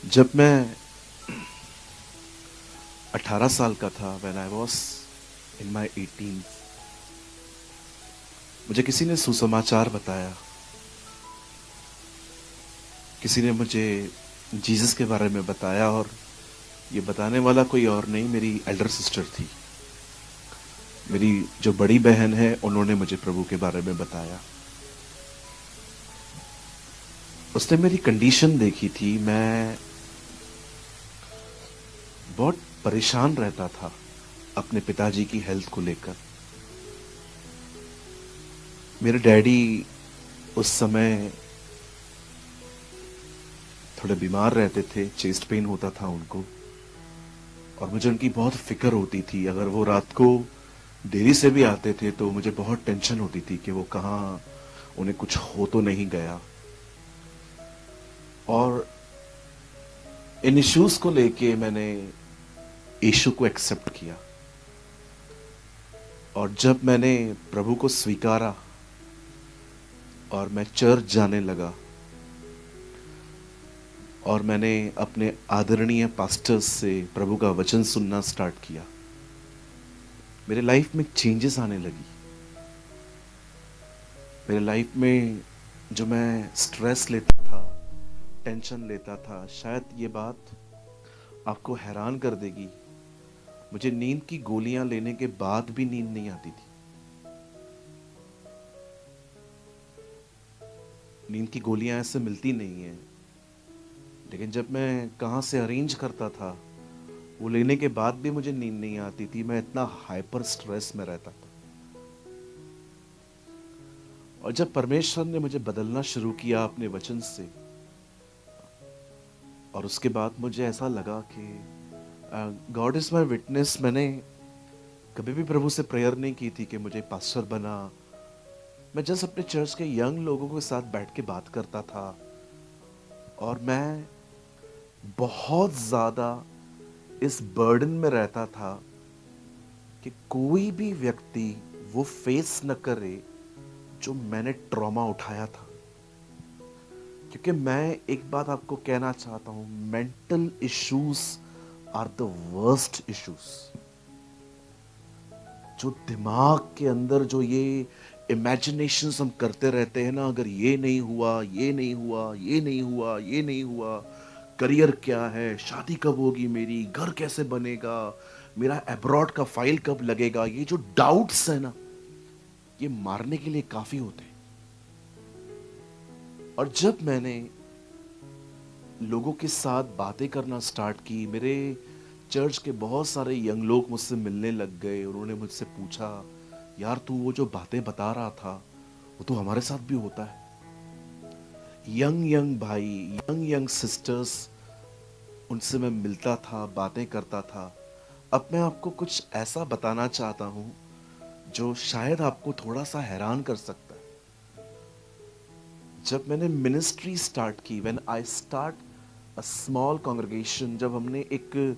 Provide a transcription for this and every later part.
जब मैं 18 साल का था, when I was in my 18, मुझे किसी ने सुसमाचार बताया। किसी ने मुझे जीसस के बारे में बताया, और ये बताने वाला कोई और नहीं, मेरी एल्डर सिस्टर थी। मेरी जो बड़ी बहन है, उन्होंने मुझे प्रभु के बारे में बताया। उसने मेरी कंडीशन देखी थी। मैं बहुत परेशान रहता था अपने पिताजी की हेल्थ को लेकर। मेरे डैडी उस समय थोड़े बीमार रहते थे, चेस्ट पेन होता था उनको, और मुझे उनकी बहुत फिक्र होती थी। अगर वो रात को देरी से भी आते थे तो मुझे बहुत टेंशन होती थी कि वो कहाँ, उन्हें कुछ हो तो नहीं गया। और इन इश्यूज को लेके मैंने यीशु को एक्सेप्ट किया। और जब मैंने प्रभु को स्वीकारा और मैं चर्च जाने लगा, और मैंने अपने आदरणीय पास्टर्स से प्रभु का वचन सुनना स्टार्ट किया, मेरे लाइफ में चेंजेस आने लगी। मेरे लाइफ में जो मैं स्ट्रेस लेता था, टेंशन लेता था, शायद ये बात आपको हैरान कर देगी, मुझे नींद की गोलियां लेने के बाद भी नींद नहीं आती थी। नींद की गोलियां ऐसे मिलती नहीं हैं, लेकिन जब मैं कहाँ से अरेंज करता था, वो लेने के बाद भी मुझे नींद नहीं आती थी। मैं इतना हाइपर स्ट्रेस में रहता था। और जब परमेश्वर ने मुझे बदलना शुरू किया अपने वचन से, और उसके बाद मुझे ऐसा लगा कि गॉड इज माई विटनेस, मैंने कभी भी प्रभु से प्रेयर नहीं की थी कि मुझे पास्टर बना। मैं जस्ट अपने चर्च के यंग लोगों के साथ बैठ के बात करता था, और मैं बहुत ज़्यादा इस बर्डन में रहता था कि कोई भी व्यक्ति वो फेस न करे जो मैंने ट्रॉमा उठाया था। क्योंकि मैं एक बात आपको कहना चाहता हूं, mental issues are the worst issues. जो दिमाग के अंदर जो ये इमेजिनेशंस हम करते रहते हैं ना, अगर ये नहीं हुआ, ये नहीं हुआ, ये नहीं हुआ, ये नहीं हुआ, करियर क्या है, शादी कब होगी मेरी, घर कैसे बनेगा, मेरा अब्रॉड का फाइल कब लगेगा, ये जो डाउट्स है ना, ये मारने के लिए काफी होते हैं। और जब मैंने लोगों के साथ बातें करना स्टार्ट की, मेरे चर्च के बहुत सारे यंग लोग मुझसे मिलने लग गए। उन्होंने मुझसे पूछा, यार तू वो जो बातें बता रहा था वो तो हमारे साथ भी होता है। यंग यंग भाई, यंग यंग सिस्टर्स, उनसे मैं मिलता था, बातें करता था। अब मैं आपको कुछ ऐसा बताना चाहता हूं जो शायद आपको थोड़ा सा हैरान कर सकता है। जब मैंने मिनिस्ट्री स्टार्ट की, when I start a small congregation, जब हमने एक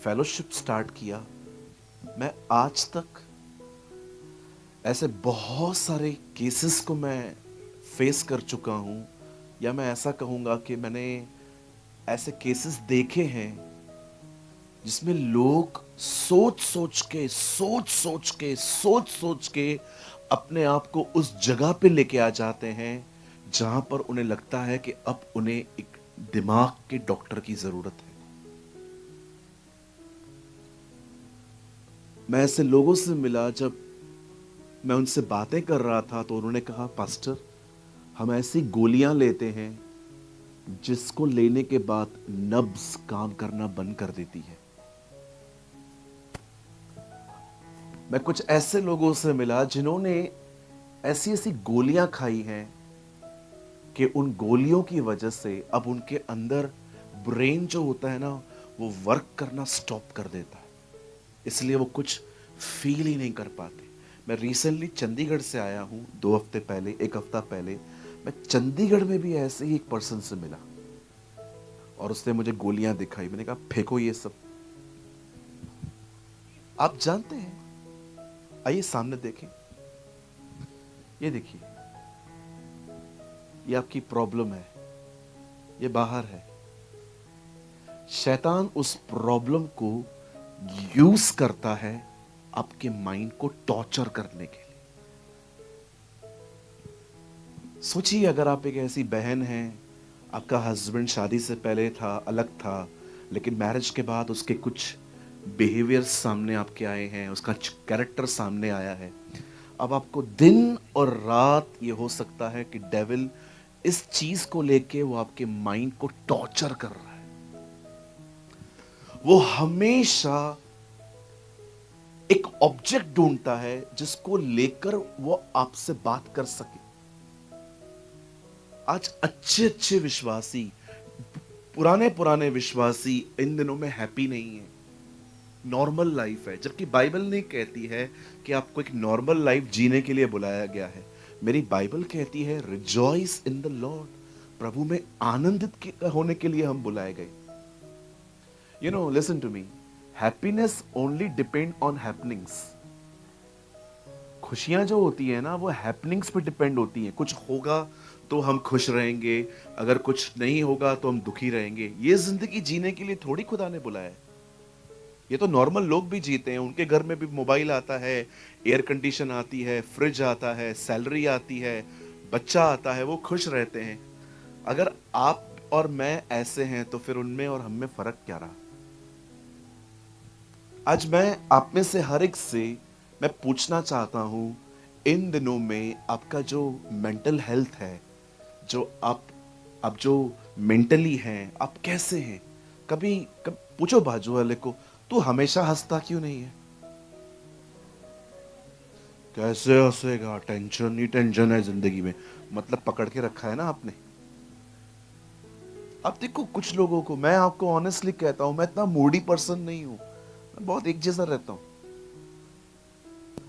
फेलोशिप स्टार्ट किया, मैं आज तक ऐसे बहुत सारे केसेस को मैं फेस कर चुका हूँ, या मैं ऐसा कहूँगा कि मैंने ऐसे केसेस देखे हैं जिसमें लोग सोच सोच के अपने आप को उस जगह पे लेके आ जाते हैं जहां पर उन्हें लगता है कि अब उन्हें एक दिमाग के डॉक्टर की जरूरत है। मैं ऐसे लोगों से मिला, जब मैं उनसे बातें कर रहा था तो उन्होंने कहा, पास्टर हम ऐसी गोलियां लेते हैं जिसको लेने के बाद नब्ज काम करना बंद कर देती है। मैं कुछ ऐसे लोगों से मिला जिन्होंने ऐसी ऐसी गोलियां खाई हैं कि उन गोलियों की वजह से अब उनके अंदर ब्रेन जो होता है ना, वो वर्क करना स्टॉप कर देता है, इसलिए वो कुछ फील ही नहीं कर पाते। मैं रिसेंटली चंडीगढ़ से आया हूँ, 2 हफ्ते पहले, 1 हफ्ता पहले मैं चंडीगढ़ में भी ऐसे ही एक पर्सन से मिला, और उसने मुझे गोलियां दिखाई। मैंने कहा फेंको ये सब, आप जानते हैं, आइए सामने देखें, ये देखिए, ये आपकी प्रॉब्लम है, ये बाहर है। शैतान उस प्रॉब्लम को यूज करता है आपके माइंड को टॉर्चर करने के लिए। सोचिए, अगर आप एक ऐसी बहन हैं, आपका हस्बैंड शादी से पहले था, अलग था, लेकिन मैरिज के बाद उसके कुछ बिहेवियर सामने आपके आए हैं, उसका कैरेक्टर सामने आया है। अब आपको दिन और रात ये हो सकता है कि डेविल इस चीज को लेके वो आपके माइंड को टॉर्चर कर रहा है। वो हमेशा एक ऑब्जेक्ट ढूंढता है जिसको लेकर वो आपसे बात कर सके। आज अच्छे अच्छे विश्वासी, पुराने पुराने विश्वासी इन दिनों में हैप्पी नहीं है, नॉर्मल लाइफ है, जबकि बाइबल नहीं कहती है कि आपको एक नॉर्मल लाइफ जीने के लिए बुलाया गया है। मेरी बाइबल कहती है रिजॉइस इन द लॉर्ड, प्रभु में आनंदित होने के लिए हम बुलाए गए। You know, listen to me, happiness only depend on happenings. खुशियां जो होती है ना, वो हैपनिंग्स पे डिपेंड होती हैं। कुछ होगा तो हम खुश रहेंगे, अगर कुछ नहीं होगा तो हम दुखी रहेंगे। ये जिंदगी जीने के लिए थोड़ी खुदा ने बुलाया है। ये तो नॉर्मल लोग भी जीते हैं, उनके घर में भी मोबाइल आता है, एयर कंडीशन आती है, फ्रिज आता है, सैलरी आती है, बच्चा आता है, वो खुश रहते हैं। अगर आप और मैं ऐसे हैं तो फिर उनमें और हम में फर्क क्या रहा? आज मैं आप में से हर एक से मैं पूछना चाहता हूं, इन दिनों में आपका जो मेंटल हेल्थ है, जो आप जो मेंटली हैं, आप कैसे हैं? कभी पूछो बाजू वाले को, तू हमेशा हंसता क्यों नहीं है? कैसे हंसेगा? टेंशन ही टेंशन है जिंदगी में, मतलब पकड़ के रखा है ना आपने। अब देखो, कुछ लोगों को, मैं आपको ऑनेस्टली कहता हूं, मैं इतना मूडी पर्सन नहीं हूं, मैं बहुत एक जैसा रहता हूं।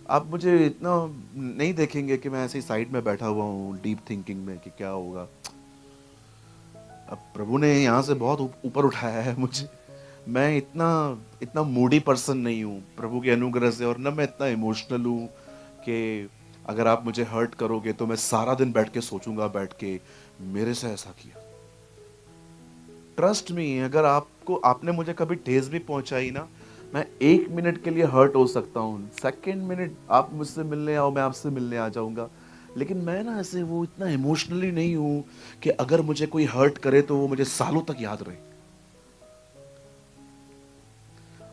आप मुझे इतना नहीं देखेंगे कि मैं ऐसे ही साइड में बैठा हुआ हूँ डीप थिंकिंग में कि क्या होगा। अब प्रभु ने यहाँ से बहुत ऊपर उठाया है मुझे। मैं इतना इतना मूडी पर्सन नहीं हूँ प्रभु के अनुग्रह से, और ना मैं इतना इमोशनल हूँ कि अगर आप मुझे हर्ट करोगे तो मैं सारा दिन बैठ के सोचूंगा, बैठ के मेरे से ऐसा किया। ट्रस्ट मी, अगर आपको आपने मुझे कभी ठेस भी पहुंचाई ना, मैं 1 मिनट के लिए हर्ट हो सकता हूँ, सेकेंड मिनट आप मुझसे मिलने आओ, मैं आपसे मिलने आ जाऊंगा। लेकिन मैं ना ऐसे वो इतना इमोशनली नहीं हूं कि अगर मुझे कोई हर्ट करे तो वो मुझे सालों तक याद रहे।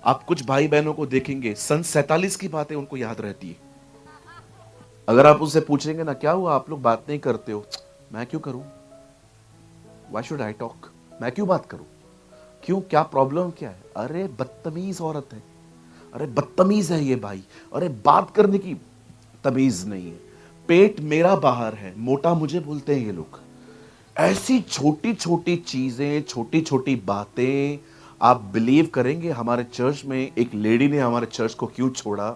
आप कुछ भाई बहनों को देखेंगे, सन 47 की बातें उनको याद रहती है। अगर आप उनसे पूछेंगे ना क्या हुआ, आप लोग बात नहीं करते हो, मैं क्यों करूं? Why should I talk? मैं क्यों बात करूं? क्यों, क्या प्रॉब्लम क्या है? अरे बदतमीज औरत है, अरे बदतमीज है ये भाई, अरे बात करने की तमीज नहीं है, पेट मेरा बाहर है, मोटा मुझे बोलते हैं ये लोग। ऐसी छोटी छोटी चीजें, छोटी छोटी बातें, आप बिलीव करेंगे हमारे चर्च में एक लेडी ने हमारे चर्च को क्यों छोड़ा?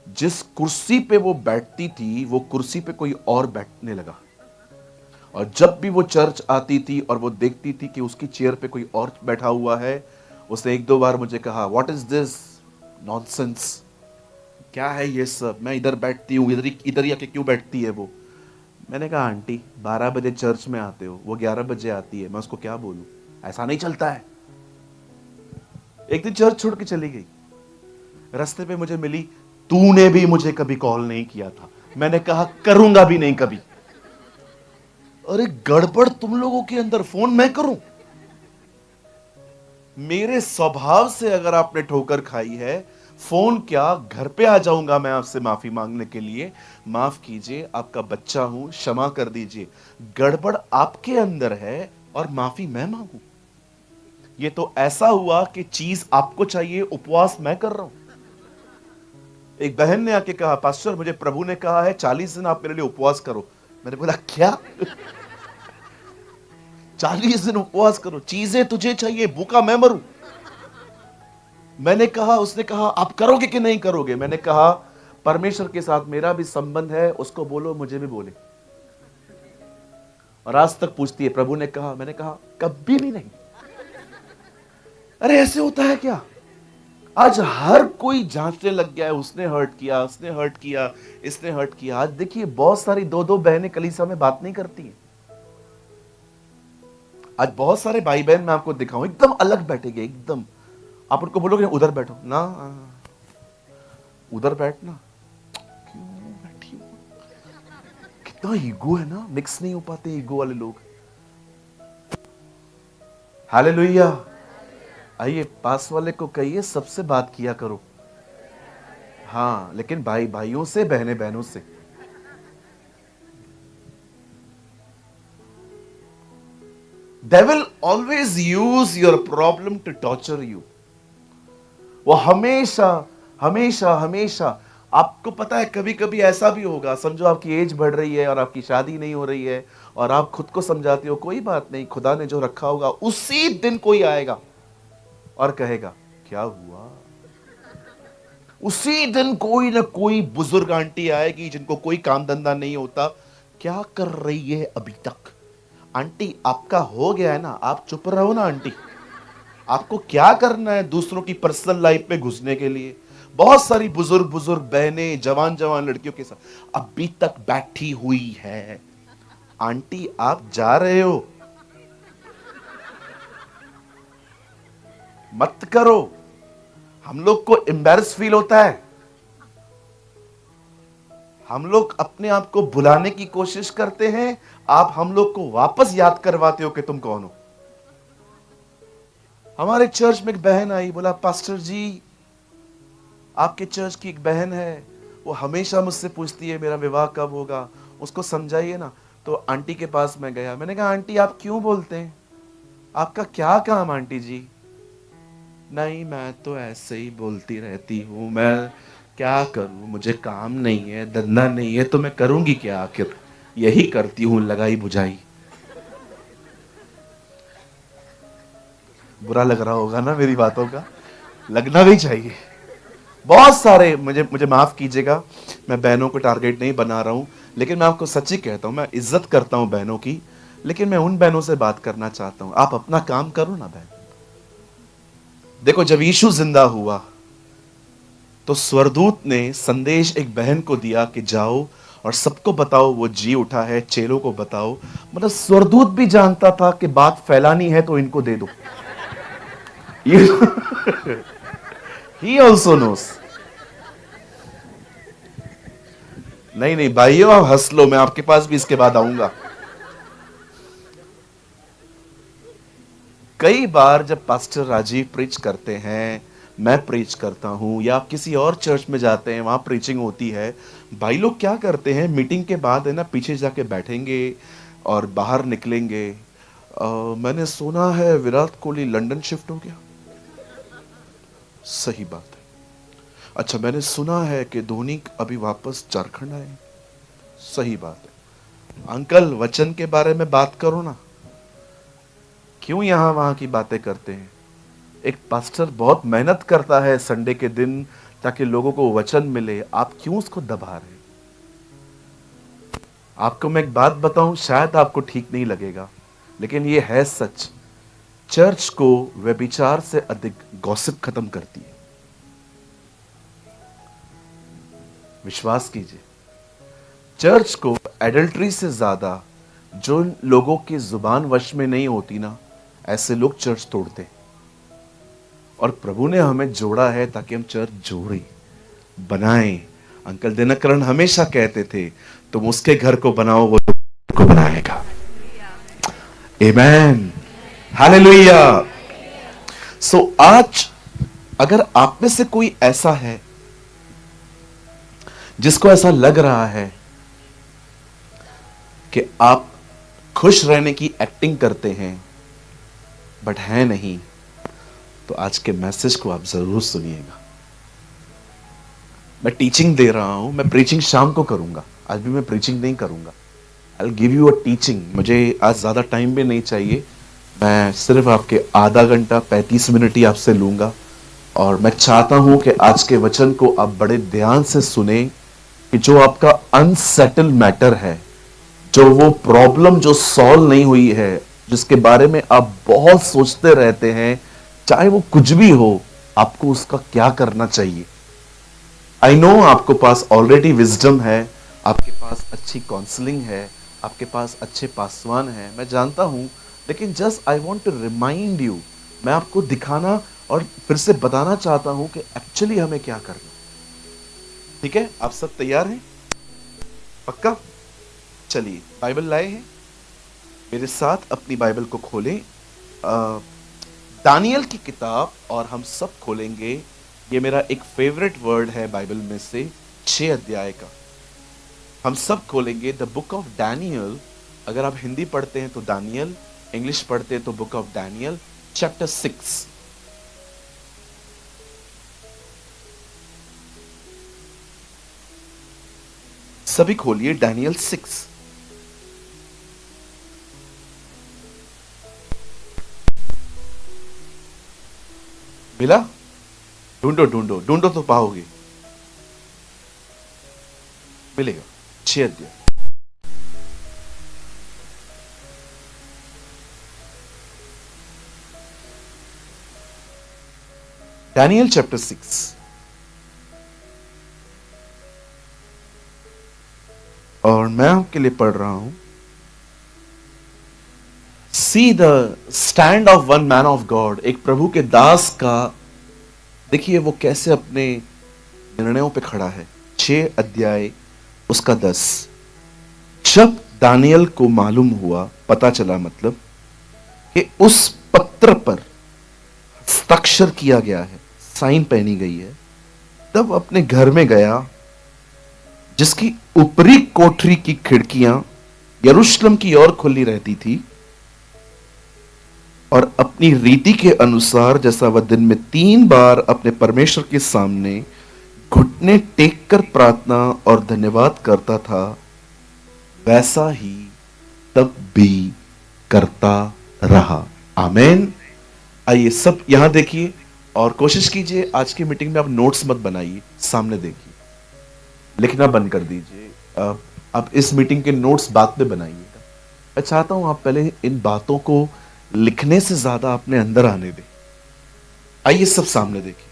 जिस कुर्सी पे वो बैठती थी, वो कुर्सी पे कोई और बैठने लगा, और जब भी वो चर्च आती थी और वो देखती थी कि उसकी चेयर पे कोई और बैठा हुआ है, उसने 1-2 बार मुझे कहा, व्हाट इज दिस नॉनसेंस? क्या है ये सब? मैं इधर बैठती हूँ, इधर ही आके क्यों बैठती है वो? मैंने कहा, आंटी 12 बजे चर्च में आते हो, वो 11 बजे आती है, मैं उसको क्या बोलूं? ऐसा नहीं चलता है। एक दिन चर्च छोड़ के चली गई, रास्ते पे मुझे मिली, तूने भी मुझे कभी कॉल नहीं किया था। मैंने कहा करूंगा भी नहीं कभी। अरे गड़बड़ तुम लोगों के अंदर, फोन मैं करूं? मेरे स्वभाव से अगर आपने ठोकर खाई है, फोन क्या, घर पे आ जाऊंगा मैं आपसे माफी मांगने के लिए, माफ कीजिए, आपका बच्चा हूं, क्षमा कर दीजिए। गड़बड़ आपके अंदर है और माफी मैं मांगू? ये तो ऐसा हुआ कि चीज आपको चाहिए, उपवास मैं कर रहा हूं। एक बहन ने आके कहा, पास्टर मुझे प्रभु ने कहा है 40 दिन आप मेरे लिए उपवास करो। मैंने बोला क्या? 40 दिन उपवास करो? चीजें तुझे चाहिए, भूखा मैं मरूं? मैंने कहा, उसने कहा आप करोगे कि नहीं करोगे? मैंने कहा परमेश्वर के साथ मेरा भी संबंध है, उसको बोलो मुझे भी बोले। और आज तक पूछती है प्रभु ने कहा, मैंने कहा कभी भी नहीं। अरे ऐसे होता है क्या? आज हर कोई जांचने लग गया है, उसने हर्ट किया, उसने हर्ट किया, इसने हर्ट किया। आज देखिए बहुत सारी 2-2 बहनें कलीसिया में बात नहीं करती हैं। आज बहुत सारे भाई बहन मैं आपको दिखाऊं एकदम अलग बैठेंगे, एकदम आप उनको बोलोगे उधर बैठो ना, उधर बैठना, क्यों बैठी हो? कितना ईगो है ना, मिक्स नहीं हो पाते ईगो वाले लोग। हालेलुया। आइए पास वाले को कहिए सबसे बात किया करो। हाँ, लेकिन भाई भाइयों से, बहनें बहनों से। Devil always use your problem to torture you. वो हमेशा हमेशा हमेशा, आपको पता है कभी कभी ऐसा भी होगा, समझो आपकी एज बढ़ रही है और आपकी शादी नहीं हो रही है और आप खुद को समझाते हो कोई बात नहीं, खुदा ने जो रखा होगा, उसी दिन कोई आएगा और कहेगा क्या हुआ। उसी दिन कोई ना कोई बुजुर्ग आंटी आएगी जिनको कोई काम धंधा नहीं होता, क्या कर रही है अभी तक। आंटी आपका हो गया है ना, आप चुप रहो ना आंटी, आपको क्या करना है दूसरों की पर्सनल लाइफ में घुसने के लिए। बहुत सारी बुजुर्ग बुजुर्ग बहनें जवान जवान लड़कियों के साथ अभी तक बैठी हुई है। आंटी आप जा रहे हो, मत करो। हम लोग को एम्बैरस फील होता है, हम लोग अपने आप को भुलाने की कोशिश करते हैं, आप हम लोग को वापस याद करवाते हो कि तुम कौन हो। हमारे चर्च में एक बहन आई, बोला पास्टर जी आपके चर्च की एक बहन है, वो हमेशा मुझसे पूछती है मेरा विवाह कब होगा, उसको समझाइए ना। तो आंटी के पास मैं गया, मैंने कहा आंटी आप क्यों बोलते हैं, आपका क्या काम आंटी जी। नहीं मैं तो ऐसे ही बोलती रहती हूँ, मैं क्या करूँ, मुझे काम नहीं है धंधा नहीं है तो मैं करूंगी क्या, आखिर यही करती हूँ लगाई बुझाई। बुरा लग रहा होगा ना मेरी बातों का, लगना भी चाहिए। बहुत सारे, मुझे मुझे माफ कीजिएगा, मैं बहनों को टारगेट नहीं बना रहा हूं, लेकिन मैं आपको सच्ची कहता हूं, मैं इज्जत करता हूं बहनों की, लेकिन मैं उन बहनों से बात करना चाहता हूं, आप अपना काम करो ना बहन। देखो जब यीशु जिंदा हुआ तो स्वर्गदूत ने संदेश एक बहन को दिया कि जाओ और सबको बताओ वो जी उठा है, चेलों को बताओ। मतलब स्वर्गदूत भी जानता था कि बात फैलानी है तो इनको दे दो। He also knows. नहीं नहीं भाइयों आप हंस लो, मैं आपके पास भी इसके बाद आऊंगा। कई बार जब पास्टर राजीव प्रीच करते हैं, मैं प्रीच करता हूं, या आप किसी और चर्च में जाते हैं वहां प्रीचिंग होती है, भाई लोग क्या करते हैं मीटिंग के बाद है ना पीछे जाके बैठेंगे और बाहर निकलेंगे। मैंने सुना है विराट कोहली लंदन शिफ्ट हो गया, सही बात है। अच्छा मैंने सुना है कि धोनी अभी वापस झारखंड आए, सही बात है। अंकल वचन के बारे में बात करो ना, क्यों यहां वहां की बातें करते हैं। एक पास्टर बहुत मेहनत करता है संडे के दिन ताकि लोगों को वचन मिले, आप क्यों उसको दबा रहे। आपको मैं एक बात बताऊं, शायद आपको ठीक नहीं लगेगा लेकिन ये है सच, चर्च को व्यभिचार से अधिक गॉसिप खत्म करती है। विश्वास कीजिए, चर्च को एडल्ट्री से ज्यादा, जो लोगों की जुबान वश में नहीं होती ना, ऐसे लोग चर्च तोड़ते। और प्रभु ने हमें जोड़ा है ताकि हम चर्च जोड़े, बनाएं। अंकल दिनकरण हमेशा कहते थे तुम उसके घर को बनाओ वो को बनाएगा। आमेन, हालेलुया। सो आज अगर आप में से कोई ऐसा है जिसको ऐसा लग रहा है कि आप खुश रहने की एक्टिंग करते हैं बट है नहीं, तो आज के मैसेज को आप जरूर सुनिएगा। मैं टीचिंग दे रहा हूं, मैं प्रीचिंग शाम को करूंगा, आज भी मैं प्रीचिंग नहीं करूंगा। I will give you a teaching. मुझे आज ज्यादा टाइम भी नहीं चाहिए, मैं सिर्फ आपके आधा घंटा 35 मिनट ही आपसे लूंगा। और मैं चाहता हूं कि आज के वचन को आप बड़े ध्यान से सुने कि जो आपका अनसेटल मैटर है, जो वो प्रॉब्लम जो सॉल्व नहीं हुई है, जिसके बारे में आप बहुत सोचते रहते हैं, चाहे वो कुछ भी हो, आपको उसका क्या करना चाहिए। आई नो आपके पास ऑलरेडी विजडम है, आपके पास अच्छी काउंसलिंग है, आपके पास अच्छे पासवान हैं, मैं जानता हूं, लेकिन just I want to remind you, मैं आपको दिखाना और फिर से बताना चाहता हूं कि एक्चुअली हमें क्या करना। ठीक है, आप सब तैयार हैं? पक्का? चलिए, बाइबल लाए हैं? मेरे साथ अपनी बाइबल को खोलें। दानियल की किताब, और हम सब खोलेंगे। ये मेरा एक फेवरेट वर्ड है बाइबल में से, 6 अध्याय का। हम सब खोलेंगे द बुक ऑफ डैनियल। अगर आप हिंदी पढ़ते हैं तो दानियल, इंग्लिश पढ़ते हैं तो बुक ऑफ डैनियल, चैप्टर 6। सभी खोलिए डैनियल 6। मिला? ढूंढो ढूंढो ढूंढो तो पाओगे, मिलेगा। 6 अध्याय। Daniel chapter 6। और मैं आपके लिए पढ़ रहा हूं। See the stand of one man of God. एक प्रभु के दास का, देखिए वो कैसे अपने निर्णयों पे खड़ा है। 6 अध्याय उसका 10। जब दानियल को मालूम हुआ, पता चला मतलब, कि उस पत्र पर हस्ताक्षर किया गया है, साइन पहनी गई है, तब अपने घर में गया, जिसकी ऊपरी कोठरी की खिड़कियां यरूशलेम की ओर खुली रहती थी, और अपनी रीति के अनुसार, जैसा वह दिन में 3 बार अपने परमेश्वर के सामने घुटने टेक कर प्रार्थना और धन्यवाद करता था, वैसा ही तब भी करता रहा। आमेन। आइए सब यहां देखिए, और कोशिश कीजिए आज की मीटिंग में आप नोट्स मत बनाइए, सामने देखिए, लिखना बंद कर दीजिए। आप इस मीटिंग के नोट्स बाद में बनाइएगा। मैं चाहता हूं आप पहले इन बातों को लिखने से ज्यादा अपने अंदर आने दें। आइए सब सामने देखिए।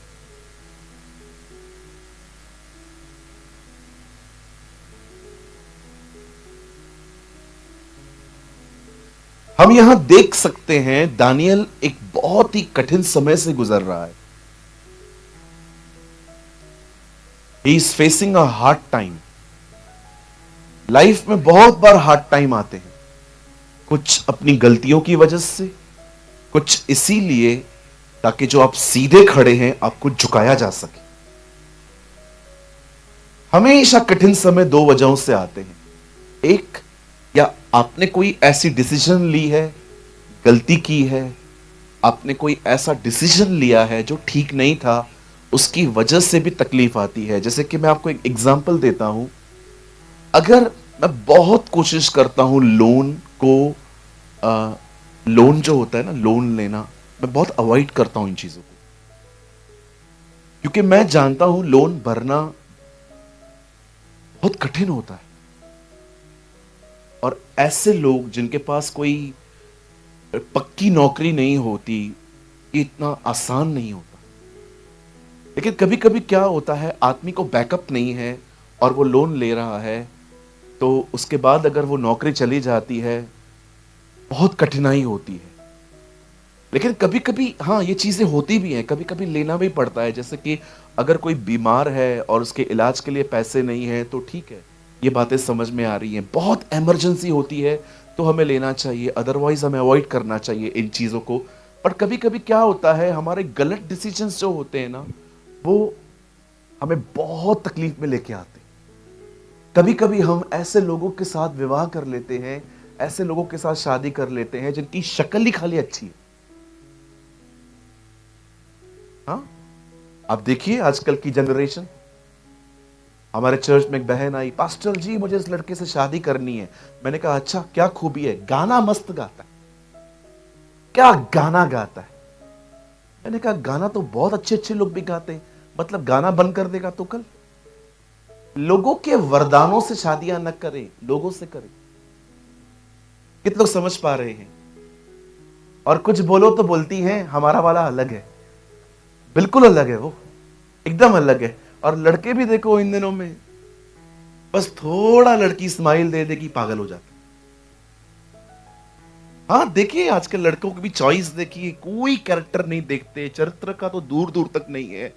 हम यहां देख सकते हैं दानियल एक बहुत ही कठिन समय से गुजर रहा है। He is facing a hard time. Life में बहुत बार हार्ड टाइम आते हैं, कुछ अपनी गलतियों की वजह से, कुछ इसीलिए ताकि जो आप सीधे खड़े हैं आपको झुकाया जा सके। हमेशा कठिन समय 2 वजहों से आते हैं। एक, या आपने कोई ऐसी डिसीजन ली है, गलती की है, आपने कोई ऐसा डिसीजन लिया है जो ठीक नहीं था, उसकी वजह से भी तकलीफ आती है। जैसे कि मैं आपको एक एग्जांपल देता हूं। अगर मैं बहुत कोशिश करता हूं लोन को, लोन जो होता है ना, लोन लेना, मैं बहुत अवॉइड करता हूं इन चीजों को, क्योंकि मैं जानता हूं लोन भरना बहुत कठिन होता है। और ऐसे लोग जिनके पास कोई पक्की नौकरी नहीं होती, ये इतना आसान नहीं होता। लेकिन कभी कभी क्या होता है, आदमी को बैकअप नहीं है और वो लोन ले रहा है, तो उसके बाद अगर वो नौकरी चली जाती है, बहुत कठिनाई होती है। लेकिन कभी कभी हाँ, ये चीजें होती भी हैं, कभी कभी लेना भी पड़ता है। जैसे कि अगर कोई बीमार है और उसके इलाज के लिए पैसे नहीं है तो ठीक है, ये बातें समझ में आ रही हैं। बहुत इमरजेंसी होती है तो हमें लेना चाहिए, अदरवाइज हमें अवॉइड करना चाहिए इन चीजों को। पर कभी कभी क्या होता है, हमारे गलत डिसीजंस जो होते हैं ना, वो हमें बहुत तकलीफ में लेके आते हैं। कभी कभी हम ऐसे लोगों के साथ विवाह कर लेते हैं, ऐसे लोगों के साथ शादी कर लेते हैं जिनकी शक्ल ही खाली अच्छी है। हाँ, आप देखिए आजकल की जनरेशन। हमारे चर्च में एक बहन आई, पास्टर जी मुझे इस लड़के से शादी करनी है। मैंने कहा अच्छा, क्या खूबी है? गाना मस्त गाता है। क्या गाना गाता है? मैंने कहा गाना तो बहुत अच्छे अच्छे लोग भी गाते हैं, मतलब गाना बंद कर देगा तो कल? लोगों के वरदानों से शादियां न करें, लोगों से करें। कितने लोग समझ पा रहे हैं? और कुछ बोलो तो बोलती हैं हमारा वाला अलग है। बिल्कुल अलग है, वो एकदम अलग है। और लड़के भी देखो इन दिनों में, बस थोड़ा लड़की स्माइल दे देगी पागल हो जाते। हाँ, देखिए आजकल लड़कों की भी चॉइस देखिए, कोई कैरेक्टर नहीं देखते, चरित्र का तो दूर दूर तक नहीं है।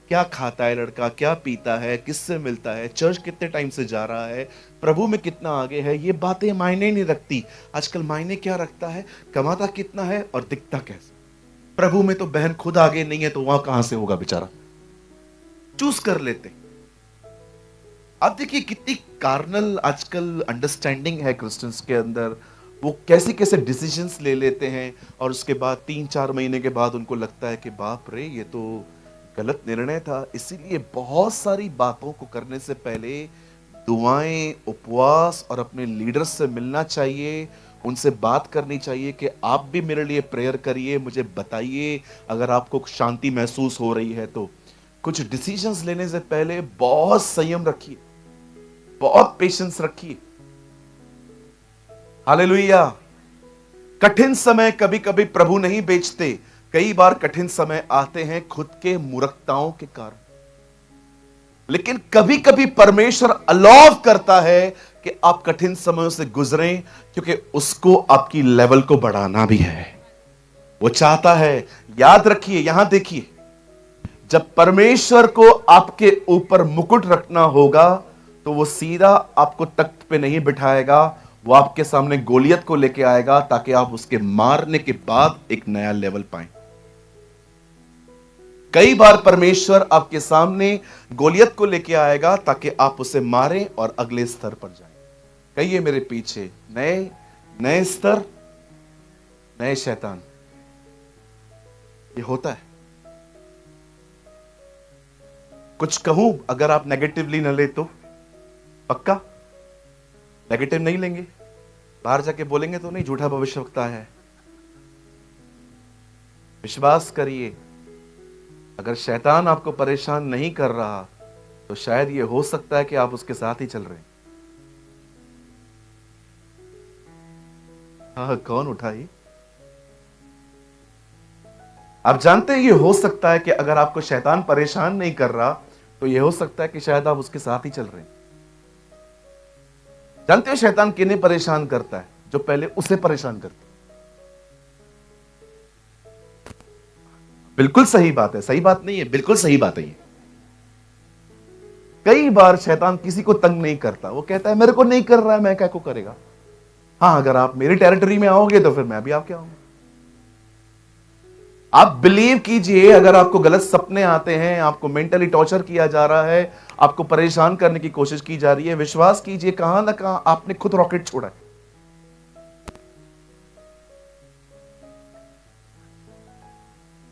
क्या खाता है लड़का, क्या पीता है, किससे मिलता है, चर्च कितने टाइम से जा रहा है, प्रभु में कितना आगे है, ये बातें मायने नहीं रखती। आजकल मायने क्या रखता है, कमाता कितना है और दिखता कैसे। प्रभु में तो बहन खुद आगे नहीं है तो वहां कहां से होगा बेचारा। चूज कर लेते। आप देखिए कितनी कार्नल आजकल अंडरस्टैंडिंग है क्रिश्चियंस के अंदर। वो कैसे कैसे डिसीजंस ले लेते हैं और उसके बाद 3-4 महीने के बाद उनको लगता है कि बाप रे ये तो गलत निर्णय था। इसीलिए बहुत सारी बातों को करने से पहले दुआएं, उपवास और अपने लीडर्स से मिलना चाहिए। उनसे बात करनी चाहिए कि आप भी मेरे लिए प्रेयर करिए, मुझे बताइए अगर आपको शांति महसूस हो रही है तो। कुछ डिसीजंस लेने से पहले बहुत संयम रखिए, बहुत पेशेंस रखिए। हालेलुया। कठिन समय कभी कभी प्रभु नहीं बेचते, कई बार कठिन समय आते हैं खुद के मूर्खताओं के कारण। लेकिन कभी कभी परमेश्वर अलाउ करता है कि आप कठिन समयों से गुजरें, क्योंकि उसको आपकी लेवल को बढ़ाना भी है। वो चाहता है। याद रखिए, यहां देखिए, जब परमेश्वर को आपके ऊपर मुकुट रखना होगा तो वो सीधा आपको तख्त पे नहीं बिठाएगा, वो आपके सामने गोलियत को लेके आएगा ताकि आप उसके मारने के बाद एक नया लेवल पाएं। कई बार परमेश्वर आपके सामने गोलियत को लेके आएगा ताकि आप उसे मारें और अगले स्तर पर जाएं। कहिए मेरे पीछे, नए नए स्तर, नए शैतान। ये होता है। कुछ कहूं अगर आप नेगेटिवली न ले तो? पक्का नेगेटिव नहीं लेंगे? बाहर जाके बोलेंगे तो नहीं झूठा भविष्यवक्ता है। विश्वास करिए, अगर शैतान आपको परेशान नहीं कर रहा तो शायद ये हो सकता है कि आप उसके साथ ही चल रहे हैं। हाँ, कौन उठाई? आप जानते हैं ये हो सकता है कि अगर आपको शैतान परेशान नहीं कर रहा तो ये हो सकता है कि शायद आप उसके साथ ही चल रहे हैं। जानते हो शैतान किन्हें परेशान करता है? जो पहले उसे परेशान करता है। बिल्कुल सही बात है, सही बात नहीं है, बिल्कुल सही बात है ये। कई बार शैतान किसी को तंग नहीं करता, वो कहता है मेरे को नहीं कर रहा है, मैं क्या को करेगा। हाँ, अगर आप मेरी टेरिटरी में आओगे तो फिर मैं भी आपके आऊंगा। आप बिलीव कीजिए, अगर आपको गलत सपने आते हैं, आपको मेंटली टॉर्चर किया जा रहा है, आपको परेशान करने की कोशिश की जा रही है, विश्वास कीजिए कहां ना कहां आपने खुद रॉकेट छोड़ा है।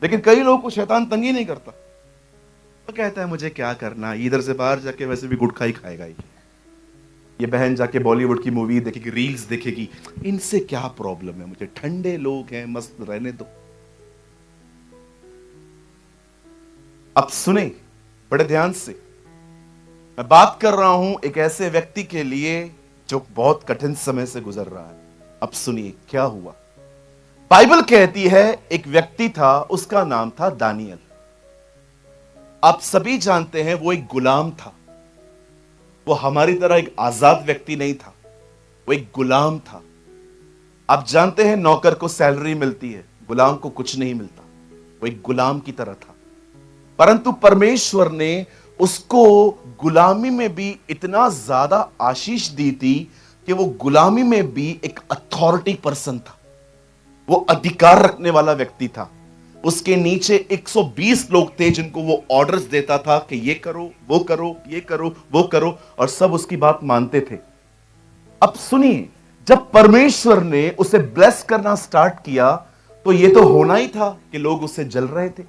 लेकिन कई लोगों को शैतान तंग ही नहीं करता। तो कहता है मुझे क्या करना, इधर से बाहर जाके वैसे भी गुटखा ही खाएगा ये बहन जाके बॉलीवुड की मूवी देखेगी, रील्स देखेगी, इनसे क्या प्रॉब्लम है, मुझे ठंडे लोग हैं, मस्त रहने दो। अब सुने बड़े ध्यान से, मैं बात कर रहा हूं एक ऐसे व्यक्ति के लिए जो बहुत कठिन समय से गुजर रहा है। अब सुनिए क्या हुआ। बाइबल कहती है एक व्यक्ति था, उसका नाम था दानियल। आप सभी जानते हैं वो एक गुलाम था। वो हमारी तरह एक आजाद व्यक्ति नहीं था, वो एक गुलाम था। आप जानते हैं नौकर को सैलरी मिलती है, गुलाम को कुछ नहीं मिलता। वो एक गुलाम की तरह था। परंतु परमेश्वर ने उसको गुलामी में भी इतना ज्यादा आशीष दी थी कि वो गुलामी में भी एक अथॉरिटी पर्सन था। वो अधिकार रखने वाला व्यक्ति था। उसके नीचे 120 लोग थे जिनको वो ऑर्डर्स देता था कि ये करो, वो करो, ये करो, वो करो, और सब उसकी बात मानते थे। अब सुनिए, जब परमेश्वर ने उसे ब्लेस करना स्टार्ट किया तो ये तो होना ही था कि लोग उससे जल रहे थे।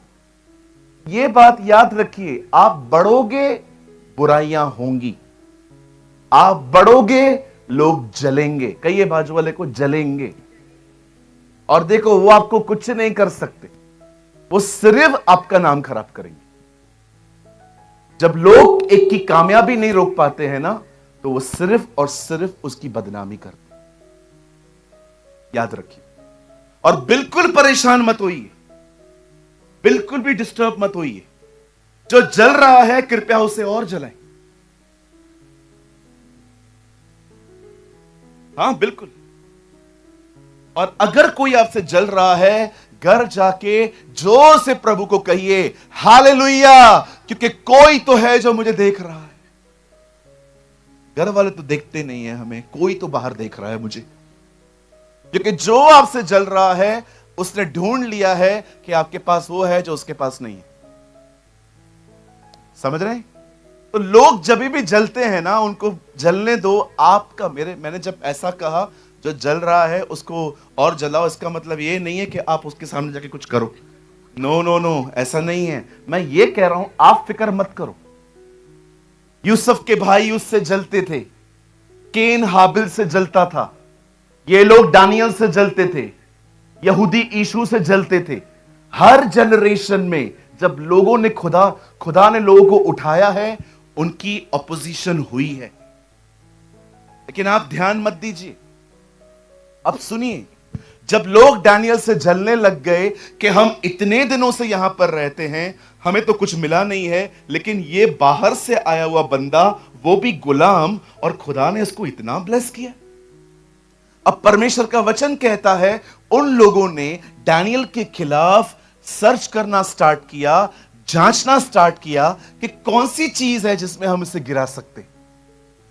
ये बात याद रखिए, आप बढ़ोगे बुराइयां होंगी, आप बढ़ोगे लोग जलेंगे। कहिए बाजू वाले को, जलेंगे। और देखो वो आपको कुछ नहीं कर सकते, वो सिर्फ आपका नाम खराब करेंगे। जब लोग एक की कामयाबी नहीं रोक पाते हैं ना, तो वो सिर्फ और सिर्फ उसकी बदनामी करते। याद रखिए। और बिल्कुल परेशान मत होइए, बिल्कुल भी डिस्टर्ब मत होइए। जो जल रहा है कृपया उसे और जलाएं। हाँ बिल्कुल। और अगर कोई आपसे जल रहा है, घर जाके जोर से प्रभु को कहिए हालेलुया, क्योंकि कोई तो है जो मुझे देख रहा है। घर वाले तो देखते नहीं है हमें, कोई तो बाहर देख रहा है मुझे, क्योंकि जो आपसे जल रहा है उसने ढूंढ लिया है कि आपके पास वो है जो उसके पास नहीं है। समझ रहे हैं? तो लोग जब भी जलते हैं ना, उनको जलने दो। आपका मैंने जब ऐसा कहा, जो जल रहा है उसको और जलाओ, इसका मतलब ये नहीं है कि आप उसके सामने जाके कुछ करो। नो नो नो, ऐसा नहीं है। मैं ये कह रहा हूं, आप फिक्र मत करो। यूसुफ के भाई उससे जलते थे, केन हाबिल से जलता था, ये लोग दानियल से जलते थे, यहूदी यीशु से जलते थे। हर जनरेशन में जब लोगों ने खुदा ने लोगों को उठाया है, उनकी ऑपोजिशन हुई है। लेकिन आप ध्यान मत दीजिए, अब सुनिए। जब लोग दानियल से जलने लग गए कि हम इतने दिनों से यहां पर रहते हैं, हमें तो कुछ मिला नहीं है, लेकिन ये बाहर से आया हुआ बंदा, वो भी गुलाम, और खुदा ने इसको इतना ब्लेस किया। अब परमेश्वर का वचन कहता है, उन लोगों ने दानियल के खिलाफ सर्च करना स्टार्ट किया, जांचना स्टार्ट किया कि कौन सी चीज है जिसमें हम इसे गिरा सकते,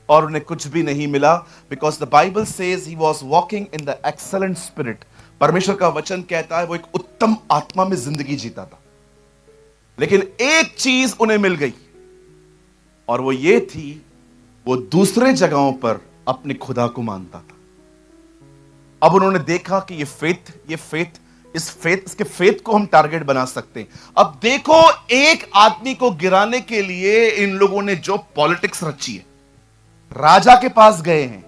और उन्हें कुछ भी नहीं मिला। Because the Bible says he was walking in the excellent spirit. परमेश्वर का वचन कहता है वो एक उत्तम आत्मा में जिंदगी जीता था। लेकिन एक चीज उन्हें मिल गई, और वो ये थी, वो दूसरे जगहों पर अपने खुदा को मानता था। अब उन्होंने देखा कि इसके फेथ को हम टारगेट बना सकते हैं। अब देखो, एक आदमी को गिराने के लिए इन लोगों ने जो पॉलिटिक्स रची है। राजा के पास गए हैं,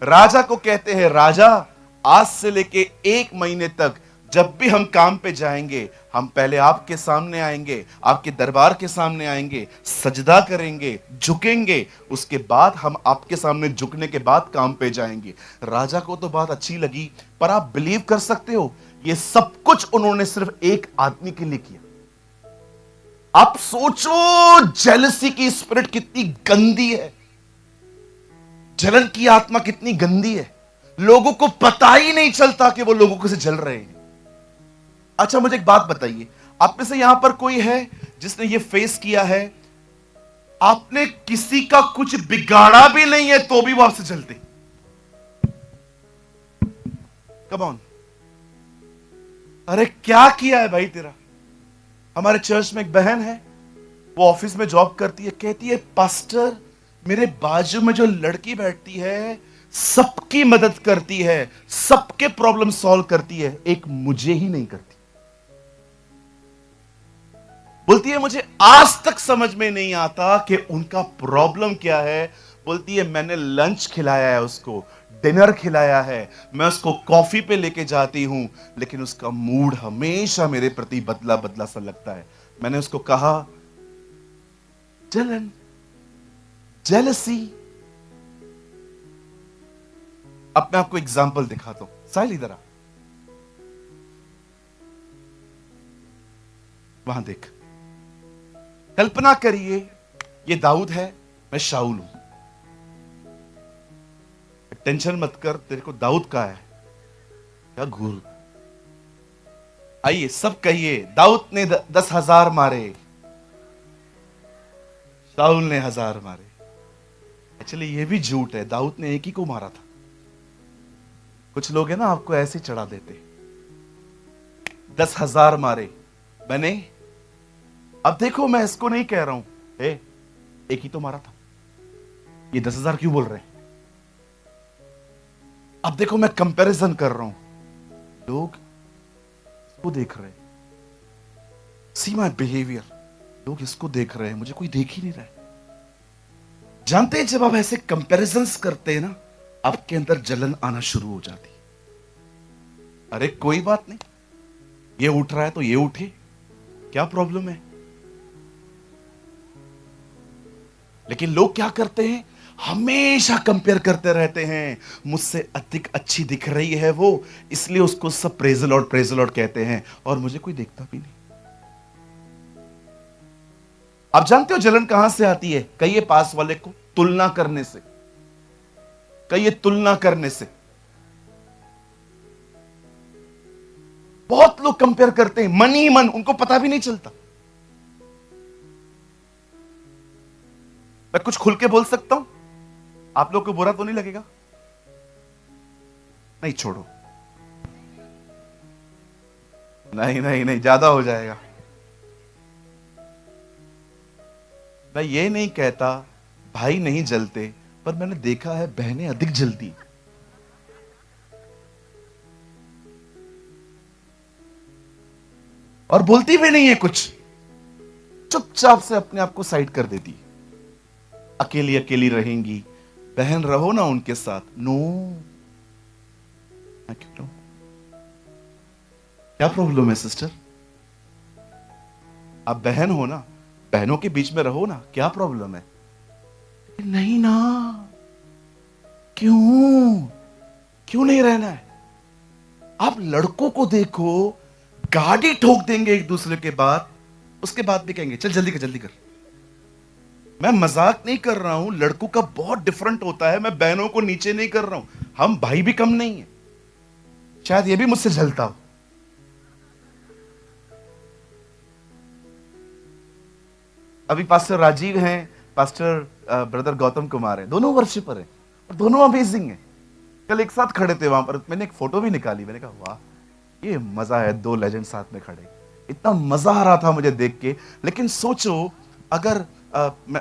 राजा को कहते हैं, राजा आज से लेके 1 महीने तक जब भी हम काम पे जाएंगे, हम पहले आपके सामने आएंगे, आपके दरबार के सामने आएंगे, सजदा करेंगे, झुकेंगे, उसके बाद हम आपके सामने झुकने के बाद काम पे जाएंगे। राजा को तो बात अच्छी लगी, पर आप बिलीव कर सकते हो, ये सब कुछ उन्होंने सिर्फ एक आदमी के लिए किया। आप सोचो, जेलसी की स्पिरिट कितनी गंदी है, जलन की आत्मा कितनी गंदी है। लोगों को पता ही नहीं चलता कि वो लोगों को से जल रहे हैं। अच्छा, मुझे एक बात बताइए, आप में से यहां पर कोई है जिसने ये फेस किया है, आपने किसी का कुछ बिगाड़ा भी नहीं है तो भी वो आपसे जलते? कम ऑन, अरे क्या किया है भाई तेरा? हमारे चर्च में एक बहन है, वो ऑफिस में जॉब करती है, कहती है, पास्टर मेरे बाजू में जो लड़की बैठती है सबकी मदद करती है, सबके प्रॉब्लम सॉल्व करती है, एक मुझे ही नहीं करती। बोलती है मुझे आज तक समझ में नहीं आता कि उनका प्रॉब्लम क्या है। बोलती है मैंने लंच खिलाया है उसको, डिनर खिलाया है, मैं उसको कॉफी पे लेके जाती हूं, लेकिन उसका मूड हमेशा मेरे प्रति बदला बदला सा लगता है। मैंने उसको कहा, जलन, जेलसी। अब मैं आपको एग्जाम्पल दिखाता हूं। साहिल इधर आ, वहां देख। कल्पना करिए, ये दाऊद है, मैं शाऊल हूं। टेंशन मत कर, तेरे को दाऊद का है क्या घूर? आइए सब कहिए, दाऊद ने 10,000 मारे, शाऊल ने 1000 मारे। एक्चुअली ये भी झूठ है, दाऊद ने एक ही को मारा था। कुछ लोग है ना, आपको ऐसे चढ़ा देते, 10,000 मारे मैंने। अब देखो, मैं इसको नहीं कह रहा हूं, एक ही तो मारा था, ये 10,000 क्यों बोल रहे हैं? अब देखो, मैं कंपैरिजन कर रहा हूं, लोग इसको देख रहे हैं, सी माय बिहेवियर, लोग इसको देख रहे हैं, मुझे कोई देख ही नहीं रहा है। जानते हैं, जब आप ऐसे कंपैरिजंस करते हैं ना, आपके अंदर जलन आना शुरू हो जाती। अरे कोई बात नहीं, ये उठ रहा है तो ये उठे, क्या प्रॉब्लम है? लेकिन लोग क्या करते हैं, हमेशा कंपेयर करते रहते हैं, मुझसे अधिक अच्छी दिख रही है वो, इसलिए उसको सब प्रेज द लॉर्ड कहते हैं, और मुझे कोई देखता भी नहीं। आप जानते हो जलन कहां से आती है? कहिए पास वाले को, तुलना करने से। कहिए तुलना करने से। बहुत लोग कंपेयर करते हैं मन ही मन, उनको पता भी नहीं चलता। मैं कुछ खुल के बोल सकता हूं, आप लोग को बुरा तो नहीं लगेगा? नहीं, छोड़ो, नहीं नहीं नहीं, ज्यादा हो जाएगा। मैं ये नहीं कहता भाई नहीं जलते, पर मैंने देखा है बहनें अधिक जलती। और बोलती भी नहीं है कुछ, चुपचाप से अपने आप को साइड कर देती। अकेली अकेली रहेंगी, बहन रहो ना उनके साथ। नो, मैं क्यों रहूं? क्या प्रॉब्लम है सिस्टर? आप बहन हो ना, बहनों के बीच में रहो ना, क्या प्रॉब्लम है? नहीं ना, क्यों क्यों नहीं रहना है? आप लड़कों को देखो, गाड़ी ठोक देंगे एक दूसरे के बाद, उसके बाद भी कहेंगे चल जल्दी कर जल्दी कर। मैं मजाक नहीं कर रहा हूं, लड़कों का बहुत डिफरेंट होता है। मैं बहनों को नीचे नहीं कर रहा हूं, हम भाई भी कम नहीं है। शायद ये भी मुझसे जलता हो। अभी पास्टर राजीव हैं, पास्टर ब्रदर गौतम कुमार है, दोनों वर्शिपर हैं और दोनों अमेजिंग हैं। कल एक साथ खड़े थे वहां पर, मैंने एक फोटो भी निकाली। मैंने कहा वाह, ये मजा है, दो लेजेंड साथ में खड़े। इतना मजा आ रहा था मुझे देख के। लेकिन सोचो, अगर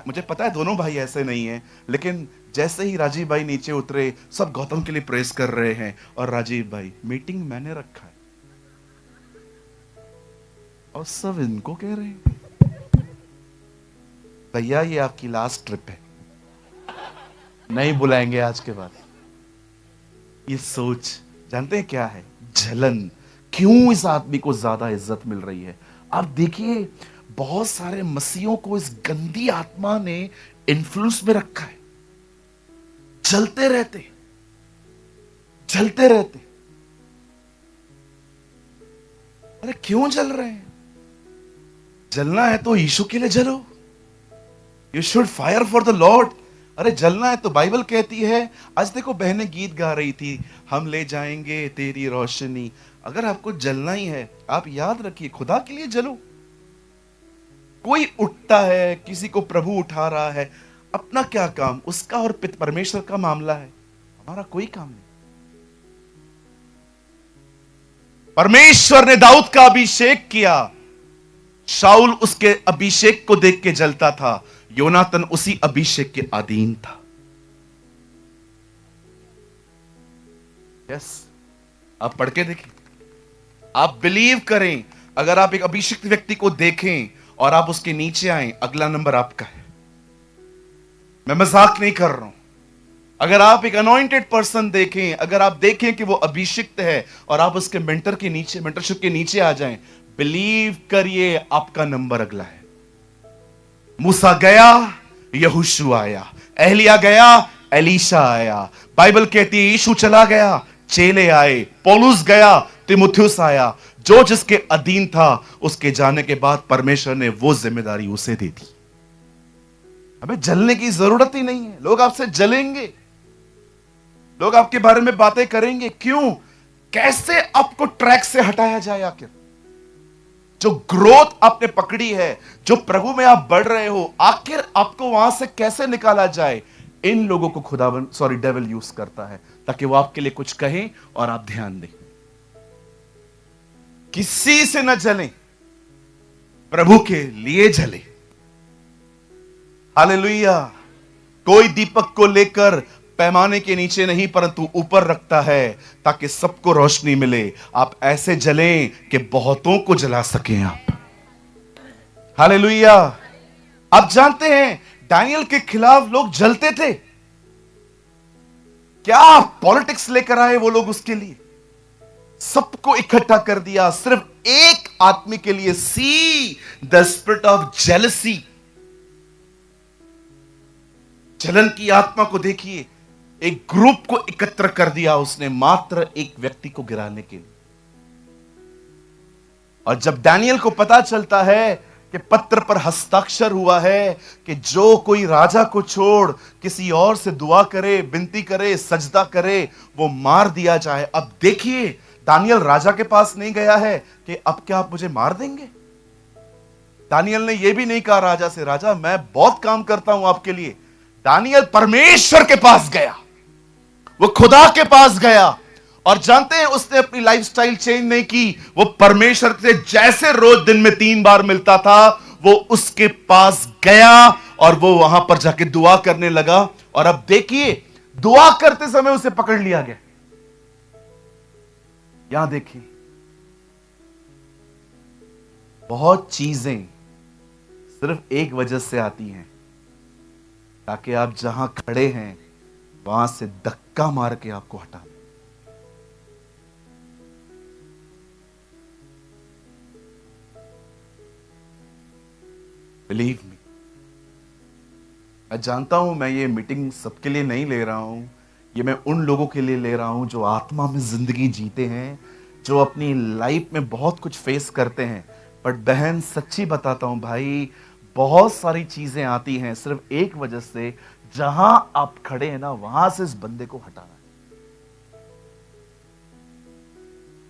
मुझे पता है दोनों भाई ऐसे नहीं हैं, लेकिन जैसे ही राजीव भाई नीचे उतरे, सब गौतम के लिए प्रेस कर रहे हैं, और राजीव भाई मीटिंग मैंने रखा है, और सब इनको कह रहे हैं भैया ये आपकी लास्ट ट्रिप है, नहीं बुलाएंगे आज के बाद। ये सोच जानते हैं क्या है? जलन। क्यों इस आदमी को ज्यादा इज्जत मिल रही है? आप देखिए, बहुत सारे मसीहों को इस गंदी आत्मा ने इन्फ्लुएंस में रखा है। जलते रहते, जलते रहते। अरे क्यों जल रहे हैं? जलना है तो यीशु के लिए जलो। You should fire for the Lord. अरे जलना है तो बाइबल कहती है, आज देखो बहनें गीत गा रही थी, हम ले जाएंगे तेरी रोशनी। अगर आपको जलना ही है, आप याद रखिए खुदा के लिए जलो। कोई उठता है, किसी को प्रभु उठा रहा है, अपना क्या काम, उसका और परमेश्वर का मामला है, हमारा कोई काम नहीं। परमेश्वर ने दाऊद का अभिषेक किया, शाऊल उसके अभिषेक को देख के जलता था, योनातन उसी अभिषेक के अधीन था। यस, आप पढ़ के देखें, आप बिलीव करें। अगर आप एक अभिषिक्त व्यक्ति को देखें और आप उसके नीचे आए, अगला नंबर आपका है। मैं मजाक नहीं कर रहा हूं। अगर आप एक अनॉइंटेड पर्सन देखें, अगर आप देखें कि वो अभिषिक्त है और आप उसके मेंटर के नीचे, मेंटरशिप के नीचे आ जाएं, बिलीव करिए आपका नंबर अगला है। मूसा गया, यहोशू आया, एलिया गया, एलीशा आया। बाइबल कहती है यीशु चला गया, चेले आए, पौलुस गया, तिमुथियुस आया। जो जिसके अधीन था, उसके जाने के बाद परमेश्वर ने वो जिम्मेदारी उसे दे दी। हमें जलने की जरूरत ही नहीं है। लोग आपसे जलेंगे, लोग आपके बारे में बातें करेंगे। क्यों? कैसे आपको ट्रैक से हटाया जाए? आखिर जो ग्रोथ आपने पकड़ी है, जो प्रभु में आप बढ़ रहे हो, आखिर आपको वहां से कैसे निकाला जाए? इन लोगों को खुदावन डेविल यूज करता है ताकि वो आपके लिए कुछ कहें और आप ध्यान दें। किसी से न जलें, प्रभु के लिए जले। हालेलुया। कोई दीपक को लेकर पैमाने के नीचे नहीं परंतु ऊपर रखता है ताकि सबको रोशनी मिले। आप ऐसे जलें कि बहुतों को जला सकें आप। हालेलुया। आप जानते हैं दानियल के खिलाफ लोग जलते थे। क्या पॉलिटिक्स लेकर आए वो लोग उसके लिए? सबको इकट्ठा कर दिया सिर्फ एक आदमी के लिए। See the spirit of jealousy. जलन की आत्मा को देखिए। एक ग्रुप को एकत्र कर दिया उसने मात्र एक व्यक्ति को गिराने के लिए। और जब दानियल को पता चलता है कि पत्र पर हस्ताक्षर हुआ है कि जो कोई राजा को छोड़ किसी और से दुआ करे, विनती करे, सजदा करे, वो मार दिया जाए। अब देखिए, दानियल राजा के पास नहीं गया है कि अब क्या आप मुझे मार देंगे। दानियल ने यह भी नहीं कहा राजा से, राजा मैं बहुत काम करता हूं आपके लिए। दानियल परमेश्वर के पास गया, वो खुदा के पास गया, और जानते हैं उसने अपनी लाइफस्टाइल चेंज नहीं की। वो परमेश्वर से जैसे रोज दिन में 3 बार मिलता था, वो उसके पास गया और वो वहां पर जाके दुआ करने लगा। और अब देखिए, दुआ करते समय उसे पकड़ लिया गया। यहां देखिए, बहुत चीजें सिर्फ एक वजह से आती हैं, ताकि आप जहां खड़े हैं वहां से धक्का मार के आपको हटा दें। बिलीव मी, मैं जानता हूं मैं ये मीटिंग सबके लिए नहीं ले रहा हूं, ये मैं उन लोगों के लिए ले रहा हूं जो आत्मा में जिंदगी जीते हैं, जो अपनी लाइफ में बहुत कुछ फेस करते हैं। बट बहन, सच्ची बताता हूं भाई, बहुत सारी चीजें आती हैं सिर्फ एक वजह से, जहां आप खड़े हैं ना वहां से इस बंदे को हटाना है।